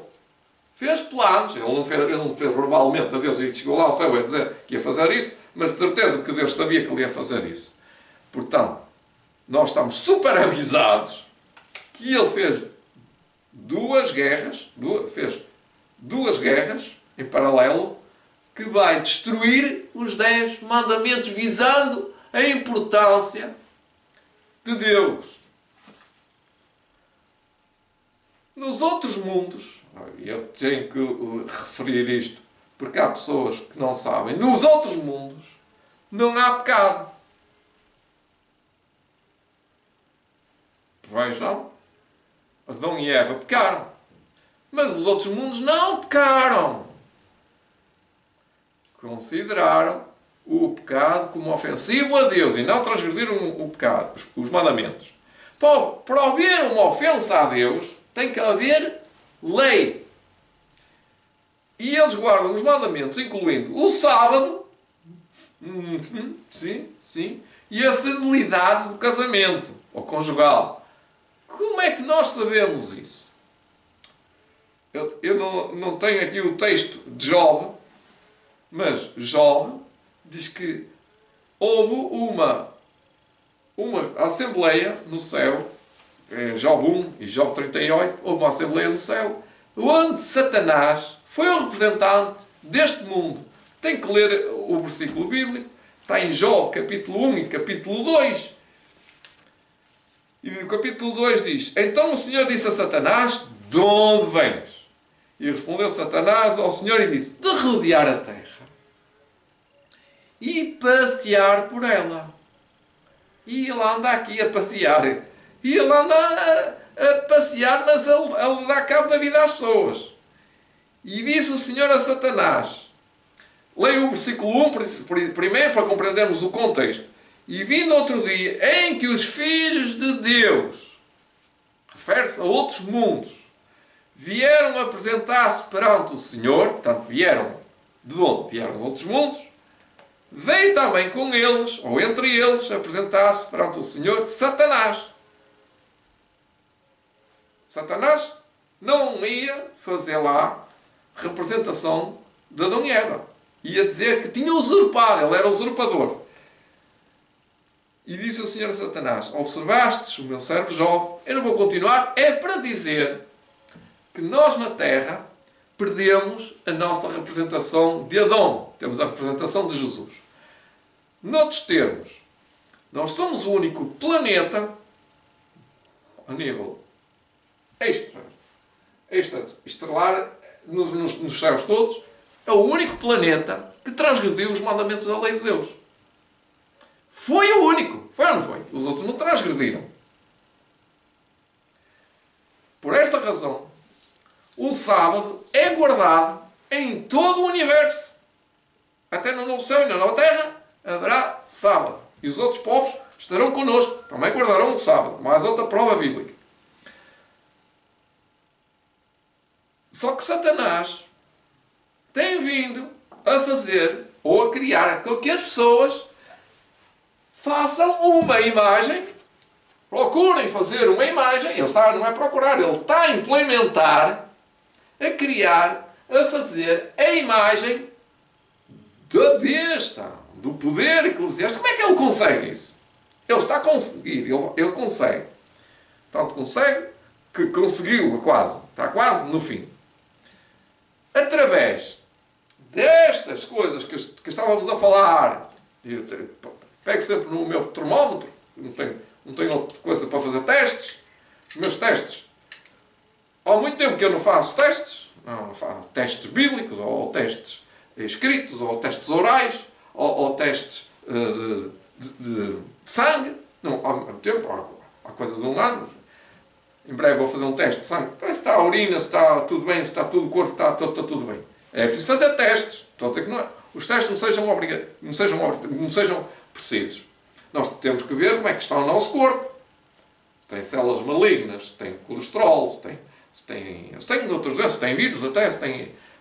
fez planos, ele não fez verbalmente a Deus, e chegou lá ao céu a dizer que ia fazer isso, mas de certeza que Deus sabia que ele ia fazer isso. Portanto, nós estamos super avisados que ele fez duas guerras em paralelo que vai destruir os 10 mandamentos visando a importância de Deus. Nos outros mundos, eu tenho que referir isto porque há pessoas que não sabem, nos outros mundos não há pecado. Vejam, Adão e Eva pecaram, mas os outros mundos não pecaram. Consideraram o pecado como ofensivo a Deus e não transgrediram o pecado, os mandamentos. Para haver uma ofensa a Deus, tem que haver lei. E eles guardam os mandamentos, incluindo o sábado, sim, e a fidelidade do casamento, ou conjugal. Como é que nós sabemos isso? Eu não tenho aqui o texto de Job, mas Job diz que houve uma assembleia no céu, Job 1 e Job 38, houve uma assembleia no céu, onde Satanás foi o representante deste mundo. Tem que ler o versículo bíblico, está em Job capítulo 1 e capítulo 2. E no capítulo 2 diz: Então o Senhor disse a Satanás, de onde vens? E respondeu Satanás ao Senhor e disse: De rodear a terra e passear por ela. E ele anda aqui a passear. E ele anda a passear, mas ele dá cabo da vida às pessoas. E disse o Senhor a Satanás, leia o versículo 1 primeiro para compreendermos o contexto. E vindo outro dia em que os filhos de Deus, refere-se a outros mundos, vieram apresentar-se perante o Senhor, portanto vieram de onde? Vieram de outros mundos, veio também com eles, ou entre eles, apresentar-se perante o Senhor Satanás. Satanás não ia fazer lá representação de Adão e Eva. Ia dizer que tinha usurpado, ele era usurpador. E disse o Senhor a Satanás: Observastes o meu servo Jó? Eu não vou continuar, é para dizer que nós na Terra perdemos a nossa representação de Adão. Temos a representação de Jesus. Noutros termos, nós somos o único planeta a nível estelar, nos céus todos, é o único planeta que transgrediu os mandamentos da lei de Deus. Foi o único. Foi ou não foi? Os outros não transgrediram. Por esta razão, o sábado é guardado em todo o universo. Até no novo céu e na nova terra haverá sábado. E os outros povos estarão connosco. Também guardarão o sábado. Mais outra prova bíblica. Só que Satanás tem vindo a fazer ou a criar com que as pessoas façam uma imagem, procurem fazer uma imagem, não é procurar, ele está a implementar, a criar, a fazer a imagem da besta, do poder eclesiástico. Como é que ele consegue isso? Ele está a conseguir, ele consegue. Tanto consegue que conseguiu quase, está quase no fim. Através destas coisas que estávamos a falar, eu pego sempre no meu termómetro, não tenho outra coisa para fazer testes, os meus testes. Há muito tempo que eu não faço testes, não faço testes bíblicos, ou testes escritos, ou testes orais, ou testes de sangue. Não, há muito tempo, há coisa de um ano. Em breve vou fazer um teste de sangue. Se está a urina, se está tudo bem, se está tudo o corpo, está tudo bem. É preciso fazer testes. Estou a dizer que não é. Os testes não sejam precisos. Nós temos que ver como é que está o nosso corpo. Se tem células malignas, se tem colesterol, se tem outras doenças, se tem vírus até,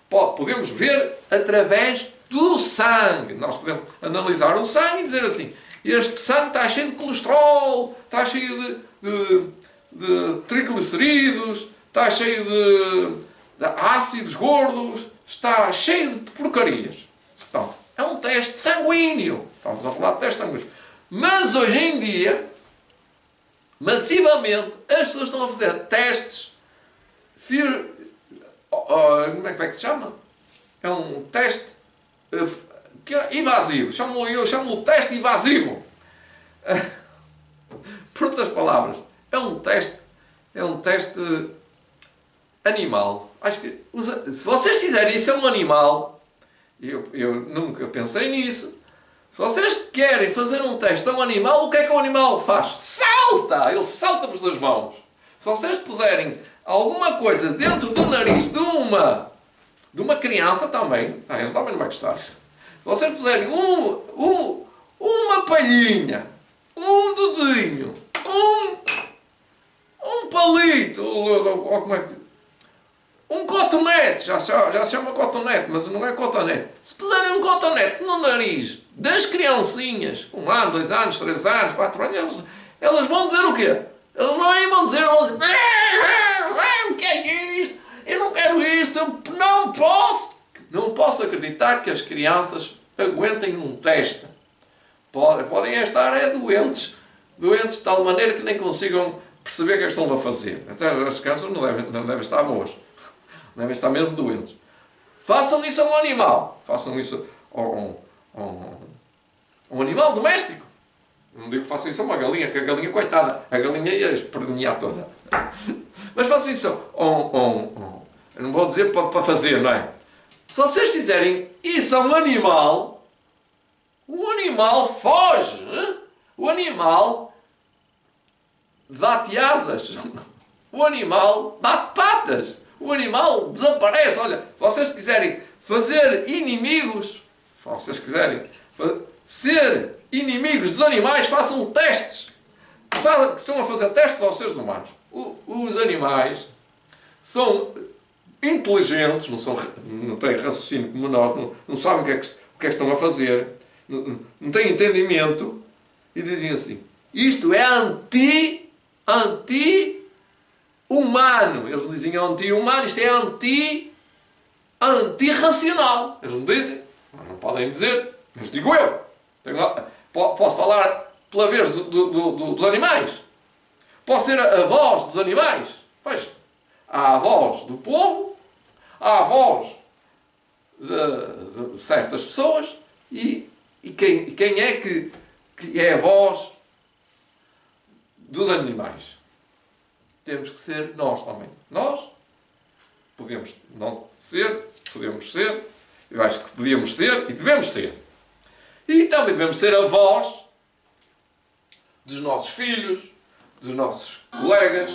podemos ver através do sangue. Nós podemos analisar o sangue e dizer assim: este sangue está cheio de colesterol, está cheio de triglicerídeos, está cheio de ácidos gordos, está cheio de porcarias. Então, é um teste sanguíneo. Estamos a falar de teste sanguíneo. Mas hoje em dia, massivamente, as pessoas estão a fazer testes. Como é que se chama? É um teste invasivo. Eu chamo-lhe teste invasivo. Por outras palavras, é um teste animal. Acho que se vocês fizerem isso a um animal, eu nunca pensei nisso. Se vocês querem fazer um teste a um animal, o que é que o animal faz? Salta! Ele salta-vos das mãos. Se vocês puserem alguma coisa dentro do nariz de uma criança também, ele também não vai gostar. Se vocês puserem uma palhinha, um dedinho, um palito, ou como é que... Um cotonete, já se chama cotonete, mas não é cotonete. Se puserem um cotonete no nariz das criancinhas, 1 ano, 2 anos, 3 anos, 4 anos, elas vão dizer o quê? Elas vão dizer, o que é isto? Eu não quero isto, eu não posso acreditar que as crianças aguentem um teste. Podem estar doentes de tal maneira que nem consigam perceber o que estão a fazer. Então as crianças não devem estar boas. Devem estar mesmo doentes. Façam isso a um animal. Façam isso a um animal doméstico. Não digo que façam isso a uma galinha, que a galinha, coitada, a galinha ia espernear toda. Mas façam isso eu não vou dizer para fazer, não é? Se vocês fizerem isso a um animal, o animal foge. O animal dá-te asas. O animal dá-te patas. O animal desaparece. Olha, se vocês quiserem fazer inimigos, se vocês quiserem ser inimigos dos animais, façam testes. Estão a fazer testes aos seres humanos. Os animais são inteligentes, não têm raciocínio como nós, não sabem o que é que estão a fazer, não têm entendimento, e dizem assim: isto é anti-humano. Eles não dizem anti-humano, isto é anti-racional. Eles não dizem, não podem dizer, mas digo eu. Posso falar pela vez dos animais. Posso ser a voz dos animais. Pois, há a voz do povo, há a voz de certas pessoas, e quem é que é a voz dos animais? Temos que ser nós também. Nós podemos não ser, podemos ser, eu acho que podíamos ser e devemos ser. E também devemos ser a voz dos nossos filhos, dos nossos colegas,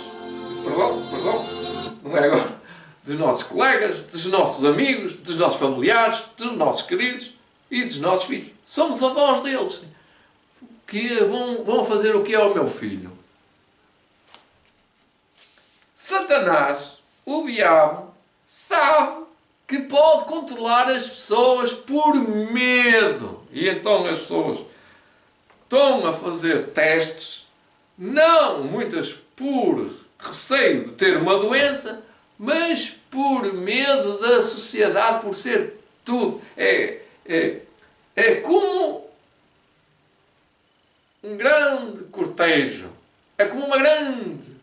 não é agora, dos nossos colegas, dos nossos amigos, dos nossos familiares, dos nossos queridos e dos nossos filhos. Somos a voz deles. Que vão fazer o que é ao meu filho? Satanás, o diabo, sabe que pode controlar as pessoas por medo. E então as pessoas estão a fazer testes, não muitas por receio de ter uma doença, mas por medo da sociedade, por ser tudo. É como um grande cortejo, é como uma grande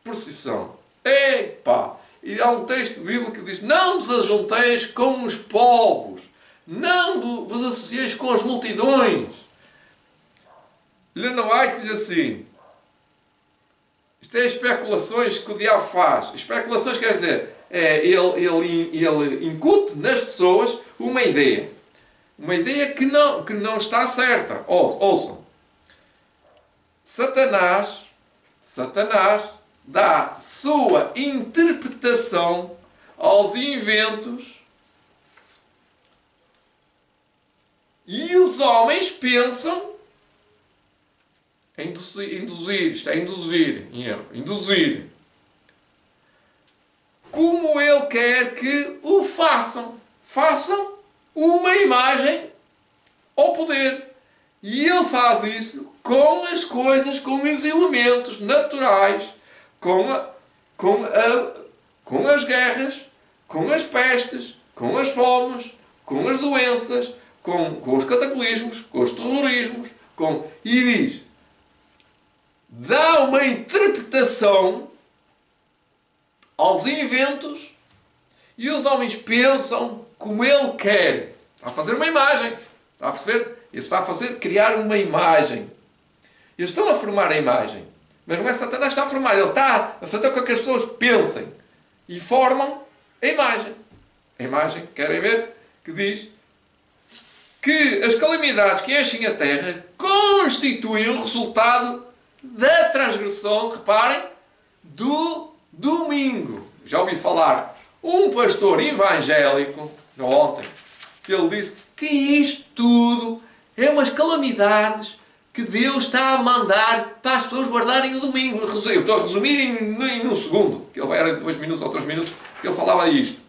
procissão. Epá! E há um texto bíblico que diz: não vos ajunteis com os povos, não vos associeis com as multidões. Ellen White diz assim: isto é especulações que o diabo faz. Especulações quer dizer, ele incute nas pessoas uma ideia. Uma ideia que não está certa. Ouçam. Satanás dá sua interpretação aos eventos e os homens pensam em induzir como ele quer que o façam. Façam uma imagem ao poder. E ele faz isso com as coisas, com os elementos naturais, com as guerras, com as pestes, com as fomes, com as doenças, com os cataclismos, com os terrorismos, e diz, dá uma interpretação aos eventos e os homens pensam como ele quer. Está a fazer uma imagem. Está a perceber? Ele está a criar uma imagem. Eles estão a formar a imagem. Mas não é Satanás que está a formar. Ele está a fazer com que as pessoas pensem. E formam a imagem. A imagem, querem ver? Que diz que as calamidades que enchem a terra constituem o resultado da transgressão, reparem, do domingo. Já ouvi falar um pastor evangélico, ontem, que ele disse que isto tudo é umas calamidades que Deus está a mandar para as pessoas guardarem o domingo. Eu estou a resumir em um segundo, que ele era 2 minutos ou 3 minutos, que ele falava isto.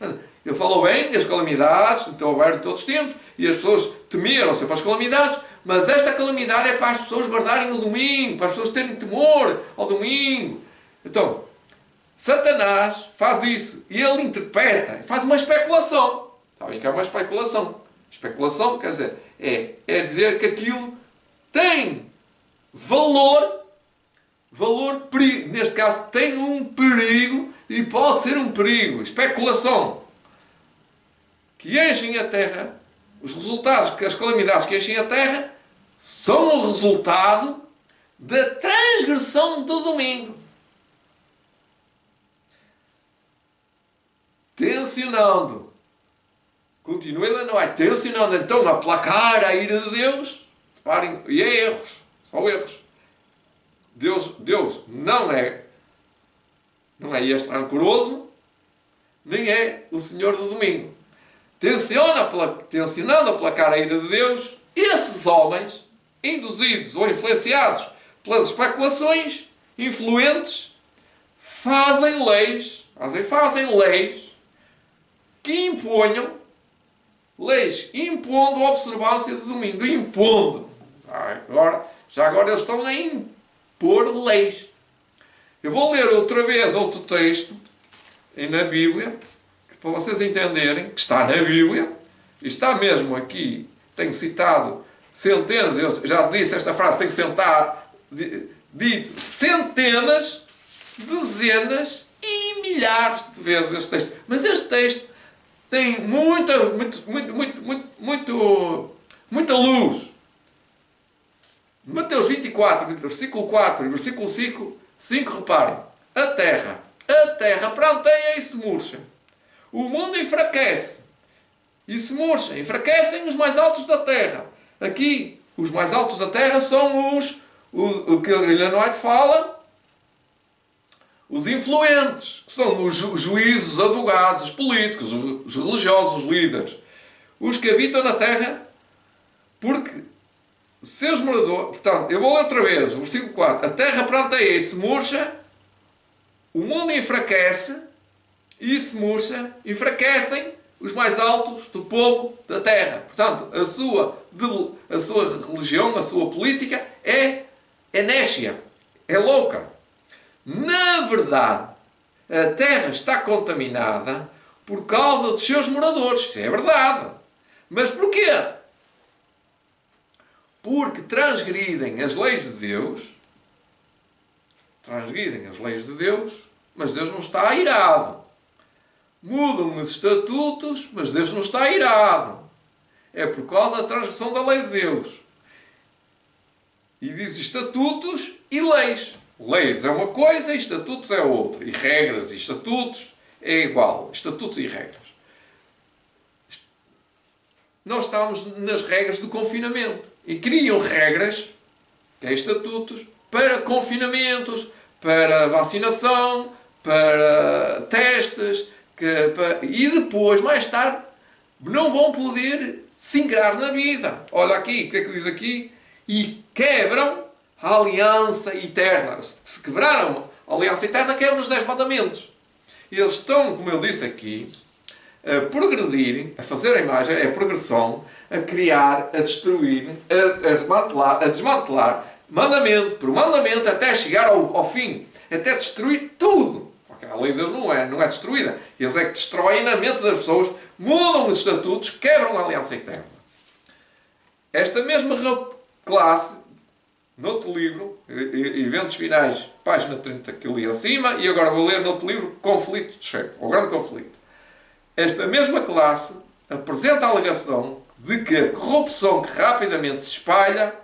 Ele falou bem das calamidades, estão aberto todos os tempos, e as pessoas temeram sempre as calamidades, mas esta calamidade é para as pessoas guardarem o domingo, para as pessoas terem temor ao domingo. Então, Satanás faz isso, e ele interpreta, faz uma especulação. Sabem que é uma especulação. Especulação, quer dizer, é dizer que aquilo tem valor, neste caso, tem um perigo, e pode ser um perigo. Especulação. Que enchem a terra, os resultados, as calamidades que enchem a terra, são o resultado da transgressão do domingo. Tensionando. Continua ele, não é? Tensionando então a aplacar a ira de Deus. Reparem, e é erros. Só erros. Deus não é este rancoroso, nem é o Senhor do domingo. Tensionando a aplacar a ira de Deus, esses homens, induzidos ou influenciados pelas especulações, influentes, fazem leis que imponham, impondo a observância do domingo, impondo. Já agora eles estão a impor leis. Eu vou ler outra vez outro texto na Bíblia, para vocês entenderem, que está na Bíblia, e está mesmo aqui, tenho citado centenas, eu já disse esta frase, tenho dito centenas, dezenas e milhares de vezes este texto. Mas este texto tem muita luz. Mateus 24, versículo 4 e versículo 5, reparem. A terra pranteia e se murcha. O mundo enfraquece e se murcha. Enfraquecem os mais altos da terra. Aqui, os mais altos da terra são o que Ellen White fala, os influentes, que são os juízes, os advogados, os políticos, os religiosos, os líderes. Os que habitam na terra, porque seus moradores... Portanto, eu vou ler outra vez, o versículo 4. A terra pranteia e se murcha, o mundo enfraquece e se murcha, enfraquecem os mais altos do povo da terra. Portanto, a sua religião, a sua política é nécia, é louca. Na verdade, a terra está contaminada por causa dos seus moradores. Isso é verdade. Mas porquê? Porque transgridem as leis de Deus. Transgridem as leis de Deus, mas Deus não está irado. Mudam os estatutos, mas Deus não está irado. É por causa da transgressão da lei de Deus. E diz estatutos e leis. Leis é uma coisa e estatutos é outra. E regras e estatutos é igual. Estatutos e regras. Nós estamos nas regras do confinamento. E criam regras, que é estatutos, para confinamentos, para vacinação, para testes, e depois, mais tarde, não vão poder se ingrar na vida. Olha aqui, o que é que diz aqui? E quebram a aliança eterna. Se quebraram a aliança eterna, quebram os 10 mandamentos. E eles estão, como eu disse aqui, a progredir, a fazer a imagem, é a progressão, a criar, a destruir, a desmantelar, mandamento por mandamento, até chegar ao fim, até destruir tudo. Porque a lei de Deus não é destruída. Eles é que destroem na mente das pessoas, mudam os estatutos, quebram a aliança eterna. Esta mesma classe, noutro livro, Eventos Finais, página 30, que eu li acima, e agora vou ler noutro livro, Conflito de Checo, o Grande Conflito. Esta mesma classe apresenta a alegação de que a corrupção que rapidamente se espalha,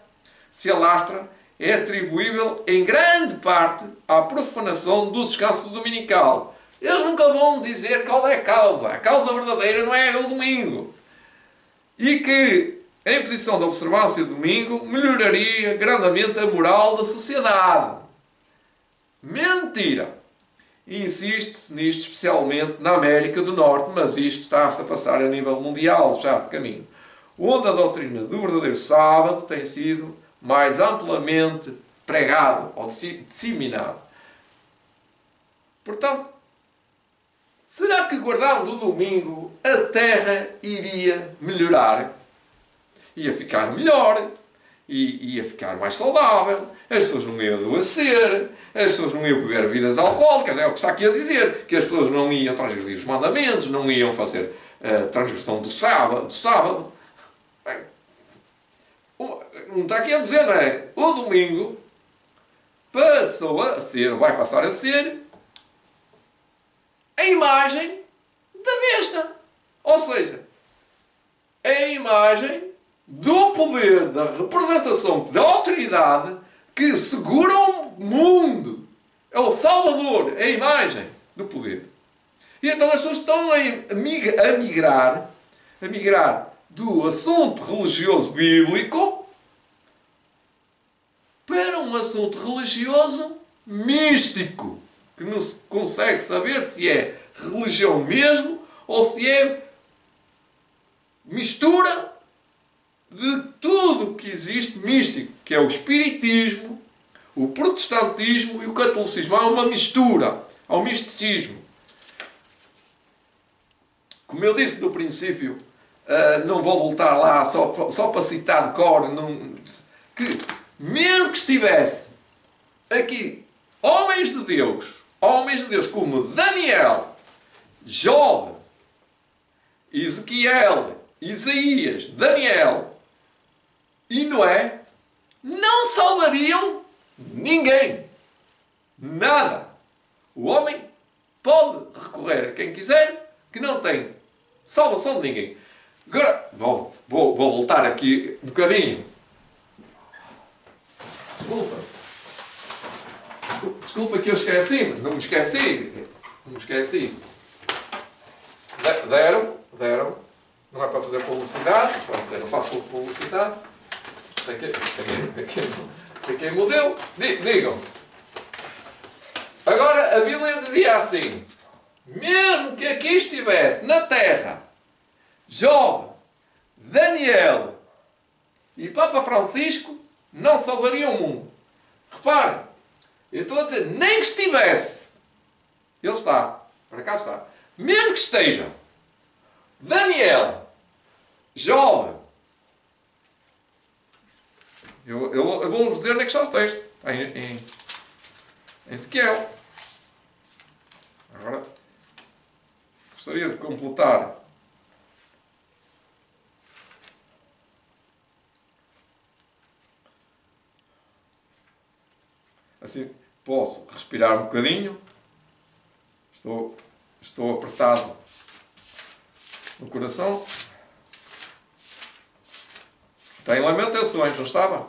se alastra, é atribuível em grande parte à profanação do descanso dominical. Eles nunca vão dizer qual é a causa. A causa verdadeira não é o domingo. E que a imposição da observância do domingo melhoraria grandemente a moral da sociedade. Mentira! E insiste-se nisto especialmente na América do Norte, mas isto está-se a passar a nível mundial, já de caminho, onde a doutrina do verdadeiro sábado tem sido mais amplamente pregado ou disseminado. Portanto, será que guardando o domingo a terra iria melhorar? Ia ficar melhor, ia ficar mais saudável, as pessoas não iam adoecer, as pessoas não iam beber bebidas alcoólicas, é o que está aqui a dizer, que as pessoas não iam transgredir os mandamentos, não iam fazer transgressão do sábado. Bem, não está aqui a dizer, não é? O domingo vai passar a ser a imagem da besta. Ou seja, é a imagem do poder, da representação, da autoridade que segura o mundo. É o Salvador, é a imagem do poder. E então as pessoas estão a migrar do assunto religioso bíblico para um assunto religioso místico, que não se consegue saber se é religião mesmo ou se é mistura de tudo que existe místico, que é o espiritismo, o protestantismo e o catolicismo. Há uma mistura, há um misticismo. Como eu disse no princípio, não vou voltar lá só para citar de cor, que mesmo que estivesse aqui homens de Deus como Daniel, Job, Ezequiel, Isaías, Daniel e Noé, não salvariam ninguém. Nada. O homem pode recorrer a quem quiser, que não tem salvação de ninguém. Agora, vou voltar aqui um bocadinho. Desculpa que eu esqueci, mas não me esqueci. Deram. Não é para fazer publicidade, eu não faço publicidade. Tem quem me deu. Digam. Agora, a Bíblia dizia assim: mesmo que aqui estivesse na terra Job, Daniel e Papa Francisco, não salvariam o mundo. Reparem, eu estou a dizer, nem que estivesse, ele está, para cá está, mesmo que esteja Daniel, Job, eu vou-vos dizer onde é que está o texto. Está em Ezequiel. Agora, gostaria de completar. Assim, posso respirar um bocadinho. Estou apertado no coração. Está em Lamentações, não estava?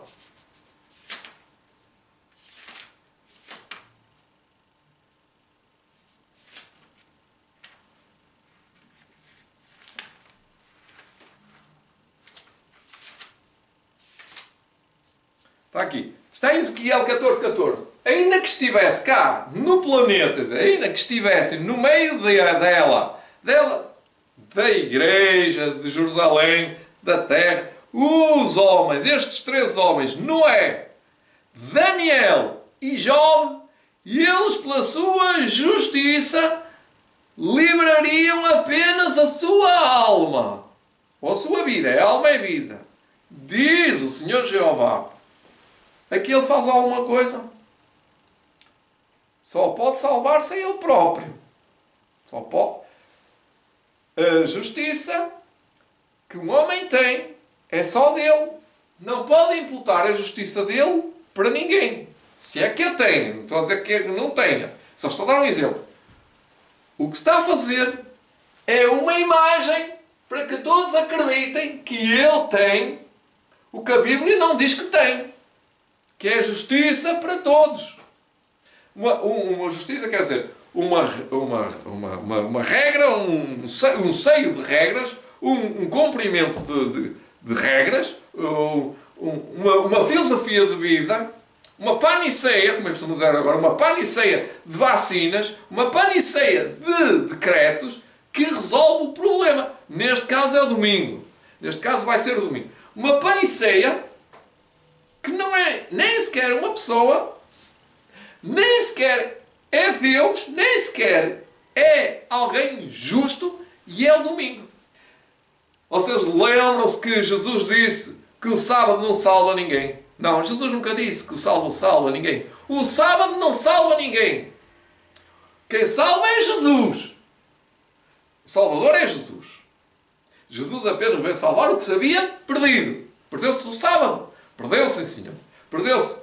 Está aqui. Está em Ezequiel 14:14. Ainda que estivesse cá, no planeta, ainda que estivesse no meio da igreja de Jerusalém, da terra, os homens, estes três homens, Noé, Daniel e Job, eles pela sua justiça livrariam apenas a sua alma, ou a sua vida, é alma e vida. Diz o Senhor Jeová. Aqui ele faz alguma coisa. Só pode salvar-se ele próprio. Só pode. A justiça que um homem tem é só dele. Não pode imputar a justiça dele para ninguém. Se é que a tem. Não estou a dizer que não tenha. Só estou a dar um exemplo. O que está a fazer é uma imagem para que todos acreditem que Ele tem o que a Bíblia não diz que tem, que é justiça para todos. Uma justiça quer dizer uma regra, um seio de regras, um cumprimento de regras, uma filosofia de vida, uma paniceia, como eu costumo dizer agora, uma paniceia de vacinas, uma paniceia de decretos que resolve o problema. Neste caso é o domingo. Neste caso vai ser o domingo. Uma paniceia que não é nem sequer uma pessoa, nem sequer é Deus, nem sequer é alguém justo, e é o domingo. Vocês lembram-se que Jesus disse que o sábado não salva ninguém? Não, Jesus nunca disse que o sábado salva ninguém. O sábado não salva ninguém. Quem salva é Jesus. O Salvador é Jesus. Jesus apenas veio salvar o que se havia perdido. Perdeu-se o sábado. Perdeu-se, sim, senhor. Perdeu-se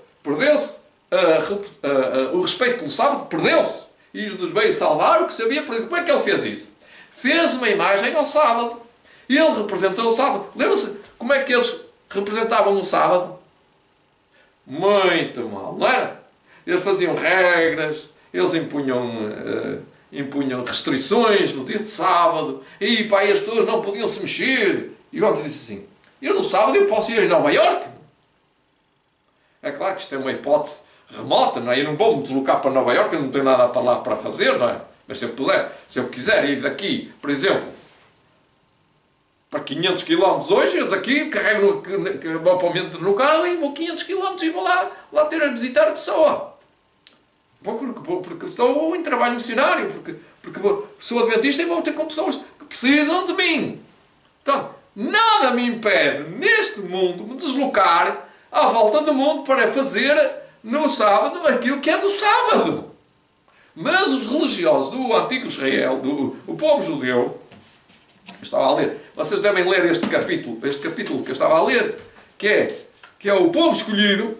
o respeito pelo sábado. Perdeu-se. E Jesus veio salvar o que se havia perdido. Como é que ele fez isso? Fez uma imagem ao sábado. Ele representou o sábado. Lembram-se como é que eles representavam o sábado? Muito mal, não era? Eles faziam regras, eles impunham restrições no dia de sábado, e pá, as pessoas não podiam se mexer. E ontem disse assim: eu no sábado eu posso ir a Nova Iorque. É claro que isto é uma hipótese remota, não é? Eu não vou me deslocar para Nova Iorque, eu não tenho nada para lá para fazer, não é? Mas se eu quiser ir daqui, por exemplo, para 500 km hoje, eu daqui carrego no carro e vou 500 km e vou lá ter a visitar a pessoa. Porque estou em trabalho missionário, porque sou adventista e vou ter com pessoas que precisam de mim. Então, nada me impede, neste mundo, me deslocar à volta do mundo para fazer no sábado aquilo que é do sábado. Mas os religiosos do antigo Israel, o povo judeu, eu estava a ler, vocês devem ler este capítulo que eu estava a ler, que é o povo escolhido,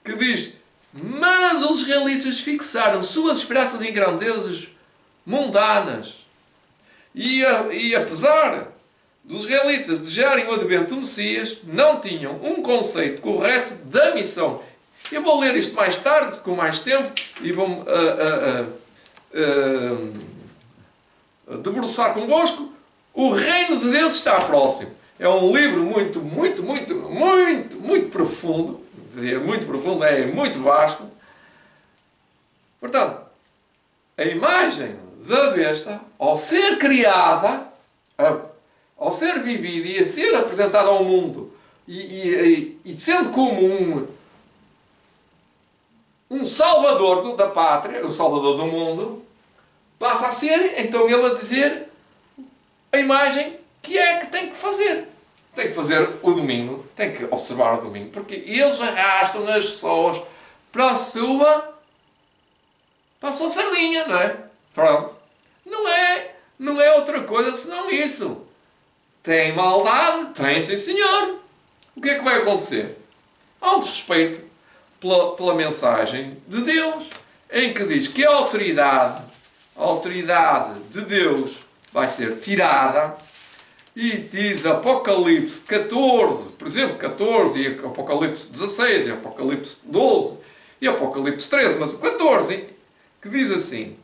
que diz: mas os israelitas fixaram suas esperanças em grandezas mundanas. E apesar dos israelitas desejarem o advento do Messias, não tinham um conceito correto da missão. Eu vou ler isto mais tarde, com mais tempo, e vou debruçar convosco. O reino de Deus está próximo. É um livro muito profundo. Dizer muito profundo, é muito vasto. Portanto, a imagem da besta, ao ser criada, ao ser vivida e a ser apresentada ao mundo, e sendo como um salvador da pátria, um salvador do mundo, passa a ser, então, ele a dizer a imagem que é que tem que fazer. Tem que fazer o domingo, tem que observar o domingo, porque eles arrastam as pessoas para a sua sardinha, não é? Pronto. Não é outra coisa senão isso. Tem maldade? Tem, sim senhor. O que é que vai acontecer? Há um desrespeito pela mensagem de Deus, em que diz que a autoridade de Deus vai ser tirada. E diz Apocalipse 14, por exemplo, 14, e Apocalipse 16, e Apocalipse 12, e Apocalipse 13, mas o 14, que diz assim,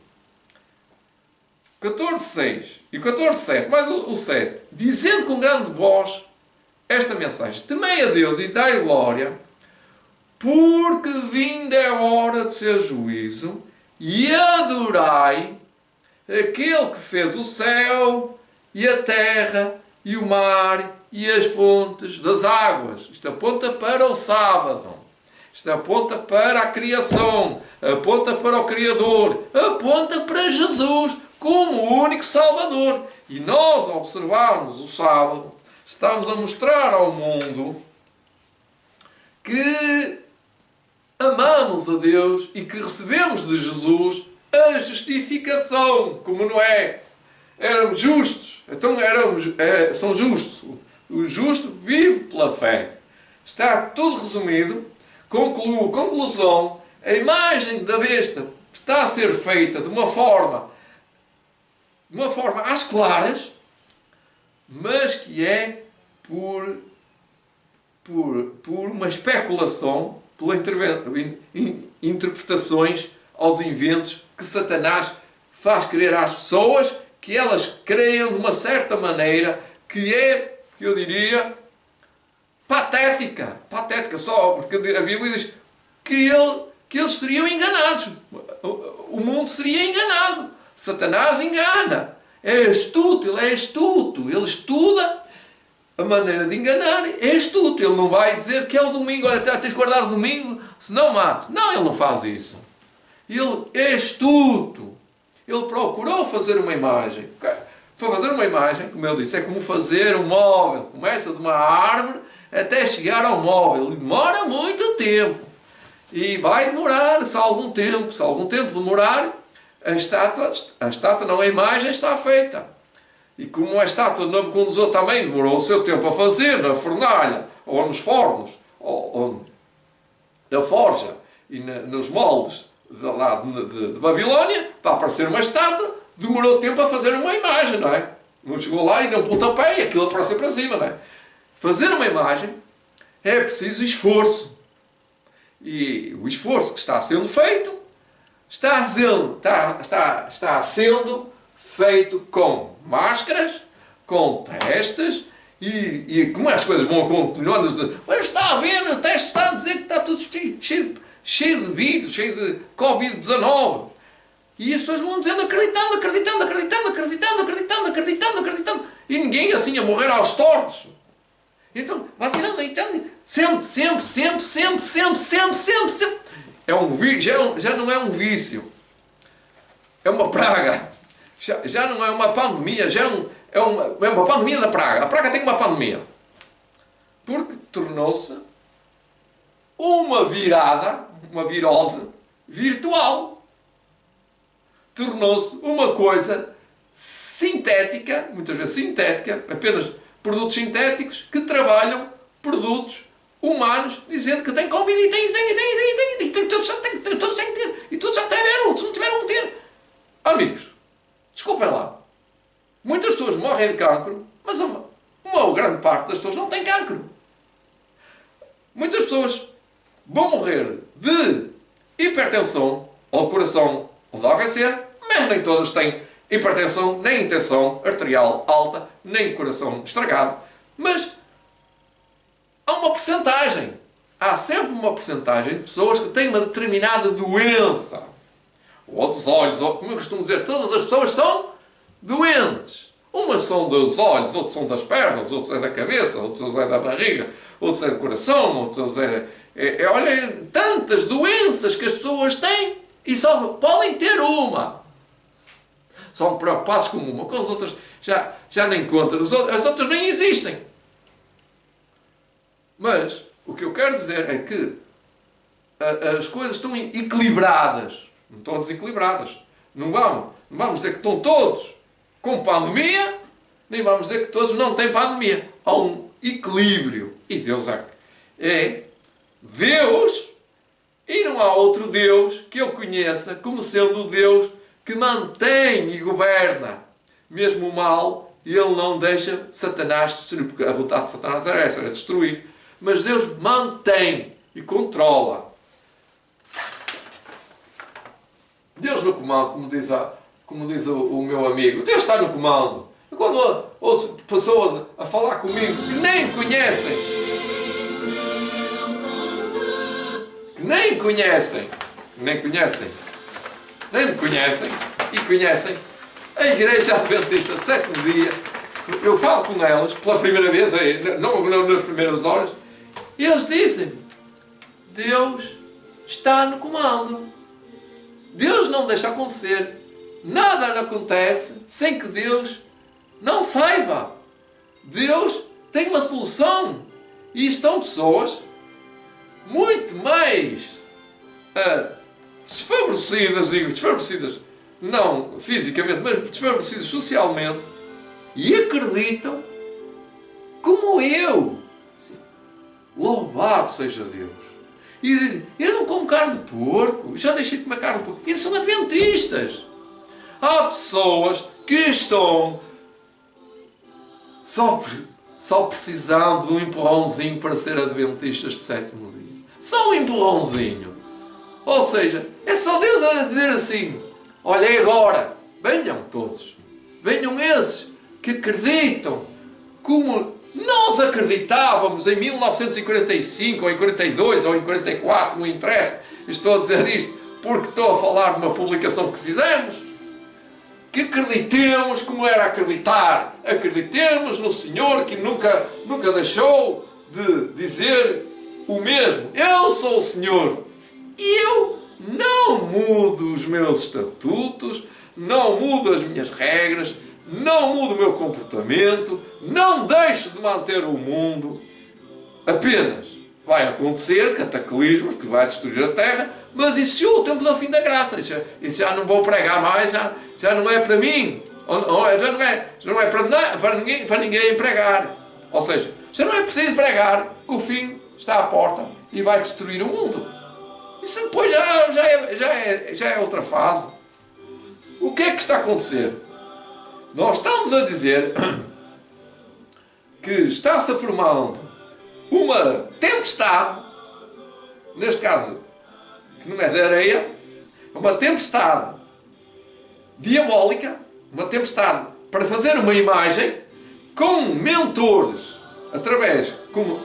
14.6 e 14.7, mais o 7, dizendo com grande voz esta mensagem: temei a Deus e dai glória, porque vinda é a hora do seu juízo, e adorai aquele que fez o céu e a terra e o mar e as fontes das águas. Isto aponta para o sábado. Isto aponta para a criação. Aponta para o Criador. Aponta para Jesus como o único Salvador. E nós, ao observarmos o sábado, estamos a mostrar ao mundo que amamos a Deus e que recebemos de Jesus a justificação, como Noé. Éramos justos, então são justos. O justo vive pela fé. Está tudo resumido. Conclusão: a imagem da besta está a ser feita de uma forma às claras, mas que é por uma especulação, por interpretações aos inventos que Satanás faz crer às pessoas, que elas creem de uma certa maneira que é, eu diria, patética, só porque a Bíblia diz que eles seriam enganados. O mundo seria enganado. Satanás engana. É astuto, ele estuda a maneira de enganar, é astuto. Ele não vai dizer que é o domingo, olha, tens de guardar o domingo, senão mato. Não, ele não faz isso. Ele é astuto. Ele procurou fazer uma imagem. Foi fazer uma imagem, como eu disse, é como fazer um móvel. Começa de uma árvore até chegar ao móvel. Demora muito tempo. E vai demorar, se algum tempo demorar, a estátua não, a imagem está feita. E como a estátua de Nabucodonosor também demorou o seu tempo a fazer, na fornalha, ou nos fornos, ou na forja, e nos moldes de Babilónia, para aparecer uma estátua, demorou tempo a fazer uma imagem, não é? Não chegou lá e deu um pontapé e aquilo apareceu para cima, não é? Fazer uma imagem é preciso esforço. E o esforço que está sendo feito está sendo feito com máscaras, com testes, e como as coisas vão continuando, mas está a ver, o teste está a dizer que está tudo cheio de vírus, cheio de Covid-19. E as pessoas vão dizendo, acreditando. E ninguém assim a morrer aos tortos. Então, vacinando, sempre. É um vício, já não é um vício. É uma praga. Já não é uma pandemia, é uma pandemia da praga. A praga tem uma pandemia. Porque tornou-se uma virose virtual. Tornou-se uma coisa sintética, muitas vezes sintética, apenas produtos sintéticos que trabalham produtos humanos, dizendo que tem Covid e tem, todos têm que ter, e todos já tiveram, se não tiveram, vão ter. Amigos, desculpem lá, muitas pessoas morrem de cancro, mas uma grande parte das pessoas não tem cancro. Muitas pessoas vão morrer de hipertensão, ou de coração, ou de AVC, mas nem todas têm hipertensão, nem tensão arterial alta, nem coração estragado. Mas há uma percentagem. Há sempre uma percentagem de pessoas que têm uma determinada doença. Ou dos olhos, ou como eu costumo dizer, todas as pessoas são doentes. Umas são dos olhos, outras são das pernas, outras é da cabeça, outras é da barriga, outras é do coração, outras olha, tantas doenças que as pessoas têm e só podem ter uma. São preocupados com uma, com as outras já nem contam, as outras nem existem. Mas o que eu quero dizer é que as coisas estão equilibradas, não estão desequilibradas. Não vamos dizer que estão todos com pandemia, nem vamos dizer que todos não têm pandemia. Há um equilíbrio. E Deus é Deus, e não há outro Deus que eu conheça como sendo o Deus que mantém e governa. Mesmo o mal, Ele não deixa Satanás destruir, porque a vontade de Satanás era essa, era destruir. Mas Deus mantém e controla. Deus no comando, como diz o meu amigo. Deus está no comando. Quando ouço pessoas a falar comigo que nem me conhecem, nem me conhecem e conhecem a Igreja Adventista de Sétimo Dia, eu falo com elas pela primeira vez, não nas primeiras horas, e eles dizem: Deus está no comando. Deus não deixa acontecer. Nada acontece sem que Deus não saiba. Deus tem uma solução. E estão pessoas muito mais desfavorecidas, não fisicamente, mas desfavorecidas socialmente, e acreditam como eu. Louvado seja Deus. E dizem: eu não como carne de porco, já deixei de comer carne de porco. E eles são adventistas. Há pessoas que estão só precisando de um empurrãozinho para ser adventistas de sétimo dia. Só um empurrãozinho. Ou seja, é só Deus a dizer assim: olha, é agora, venham todos. Venham esses que acreditam como nós acreditávamos em 1945, ou em 42, ou em 44, não interessa. Estou a dizer isto porque estou a falar de uma publicação que fizemos. Que acreditemos como era acreditar. Acreditemos no Senhor que nunca deixou de dizer o mesmo. Eu sou o Senhor. Eu não mudo os meus estatutos, não mudo as minhas regras, não mudo o meu comportamento, não deixo de manter o mundo. Apenas vai acontecer cataclismos que vai destruir a terra, mas isso chegou o tempo do fim da graça. Isso já não vou pregar mais, já não é para mim, já não é para ninguém pregar. Ou seja, já não é preciso pregar que o fim está à porta e vai destruir o mundo. Isso depois já é outra fase. O que é que está a acontecer? Nós estamos a dizer que está-se formando uma tempestade, neste caso, que não é de areia, uma tempestade diabólica, uma tempestade para fazer uma imagem com mentores, através, como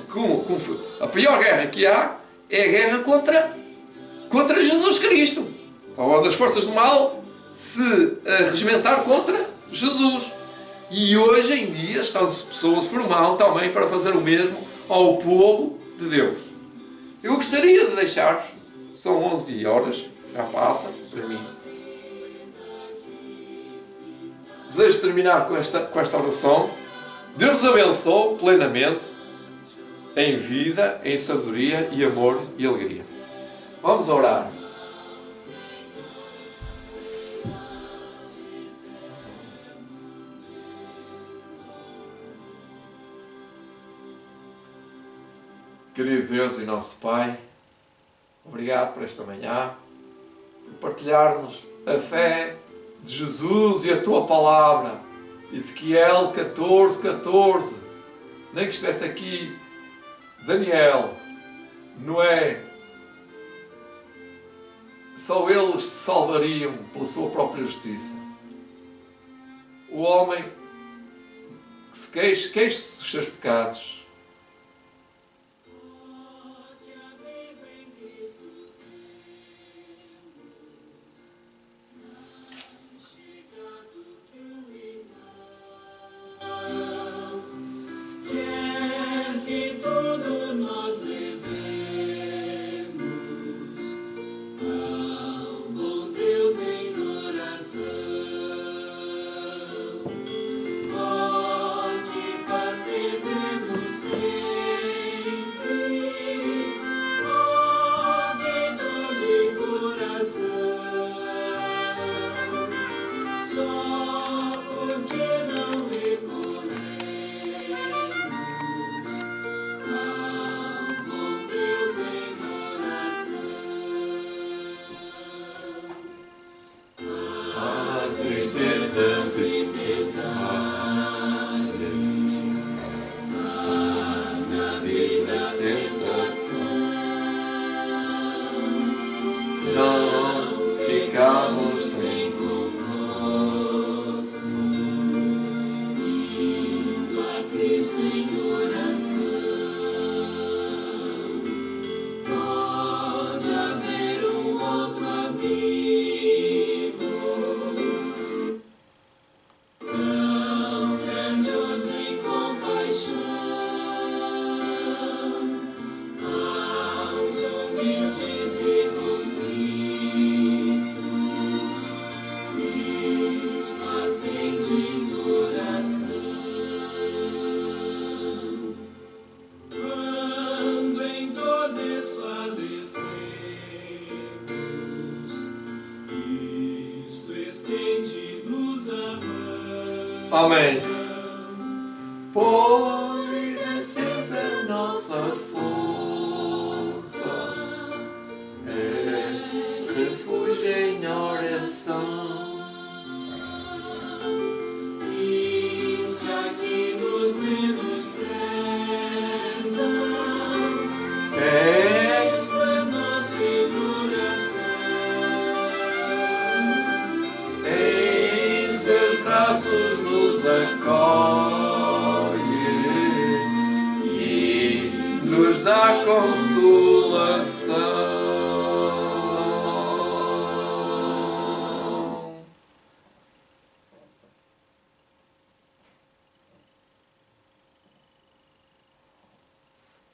a pior guerra que há é a guerra contra Jesus Cristo, onde as forças do mal se regimentar contra Jesus. E hoje em dia estão-se pessoas formando também para fazer o mesmo ao povo de Deus. Eu gostaria de deixar-vos, são 11 horas, já passa para mim. Desejo terminar com esta oração. Deus vos abençoe plenamente em vida, em sabedoria e amor e alegria. Vamos orar. Querido Deus e nosso Pai, obrigado por esta manhã, por partilharmos a fé de Jesus e a Tua Palavra. Ezequiel 14:14. Nem que estivesse aqui Daniel, Noé, só eles se salvariam pela sua própria justiça. O homem que se queixe dos seus pecados. Amém. Pois é sempre a nossa força, é refúgio em oração. Isso aqui nos braços nos acolhe e nos dá consolação.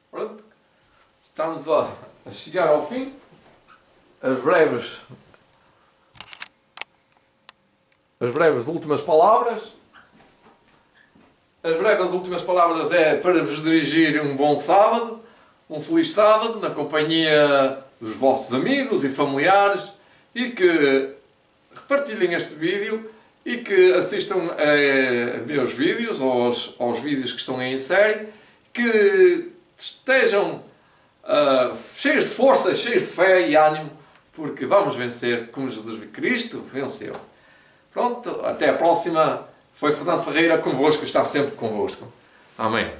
Pronto, estamos a chegar ao fim. As breves últimas palavras. As breves últimas palavras é para vos dirigir um bom sábado, um feliz sábado, na companhia dos vossos amigos e familiares, e que repartilhem este vídeo e que assistam a meus vídeos, aos vídeos que estão aí em série, que estejam cheios de força, cheios de fé e ânimo, porque vamos vencer como Jesus Cristo venceu. Pronto, até a próxima. Foi Fernando Ferreira convosco, está sempre convosco. Amém.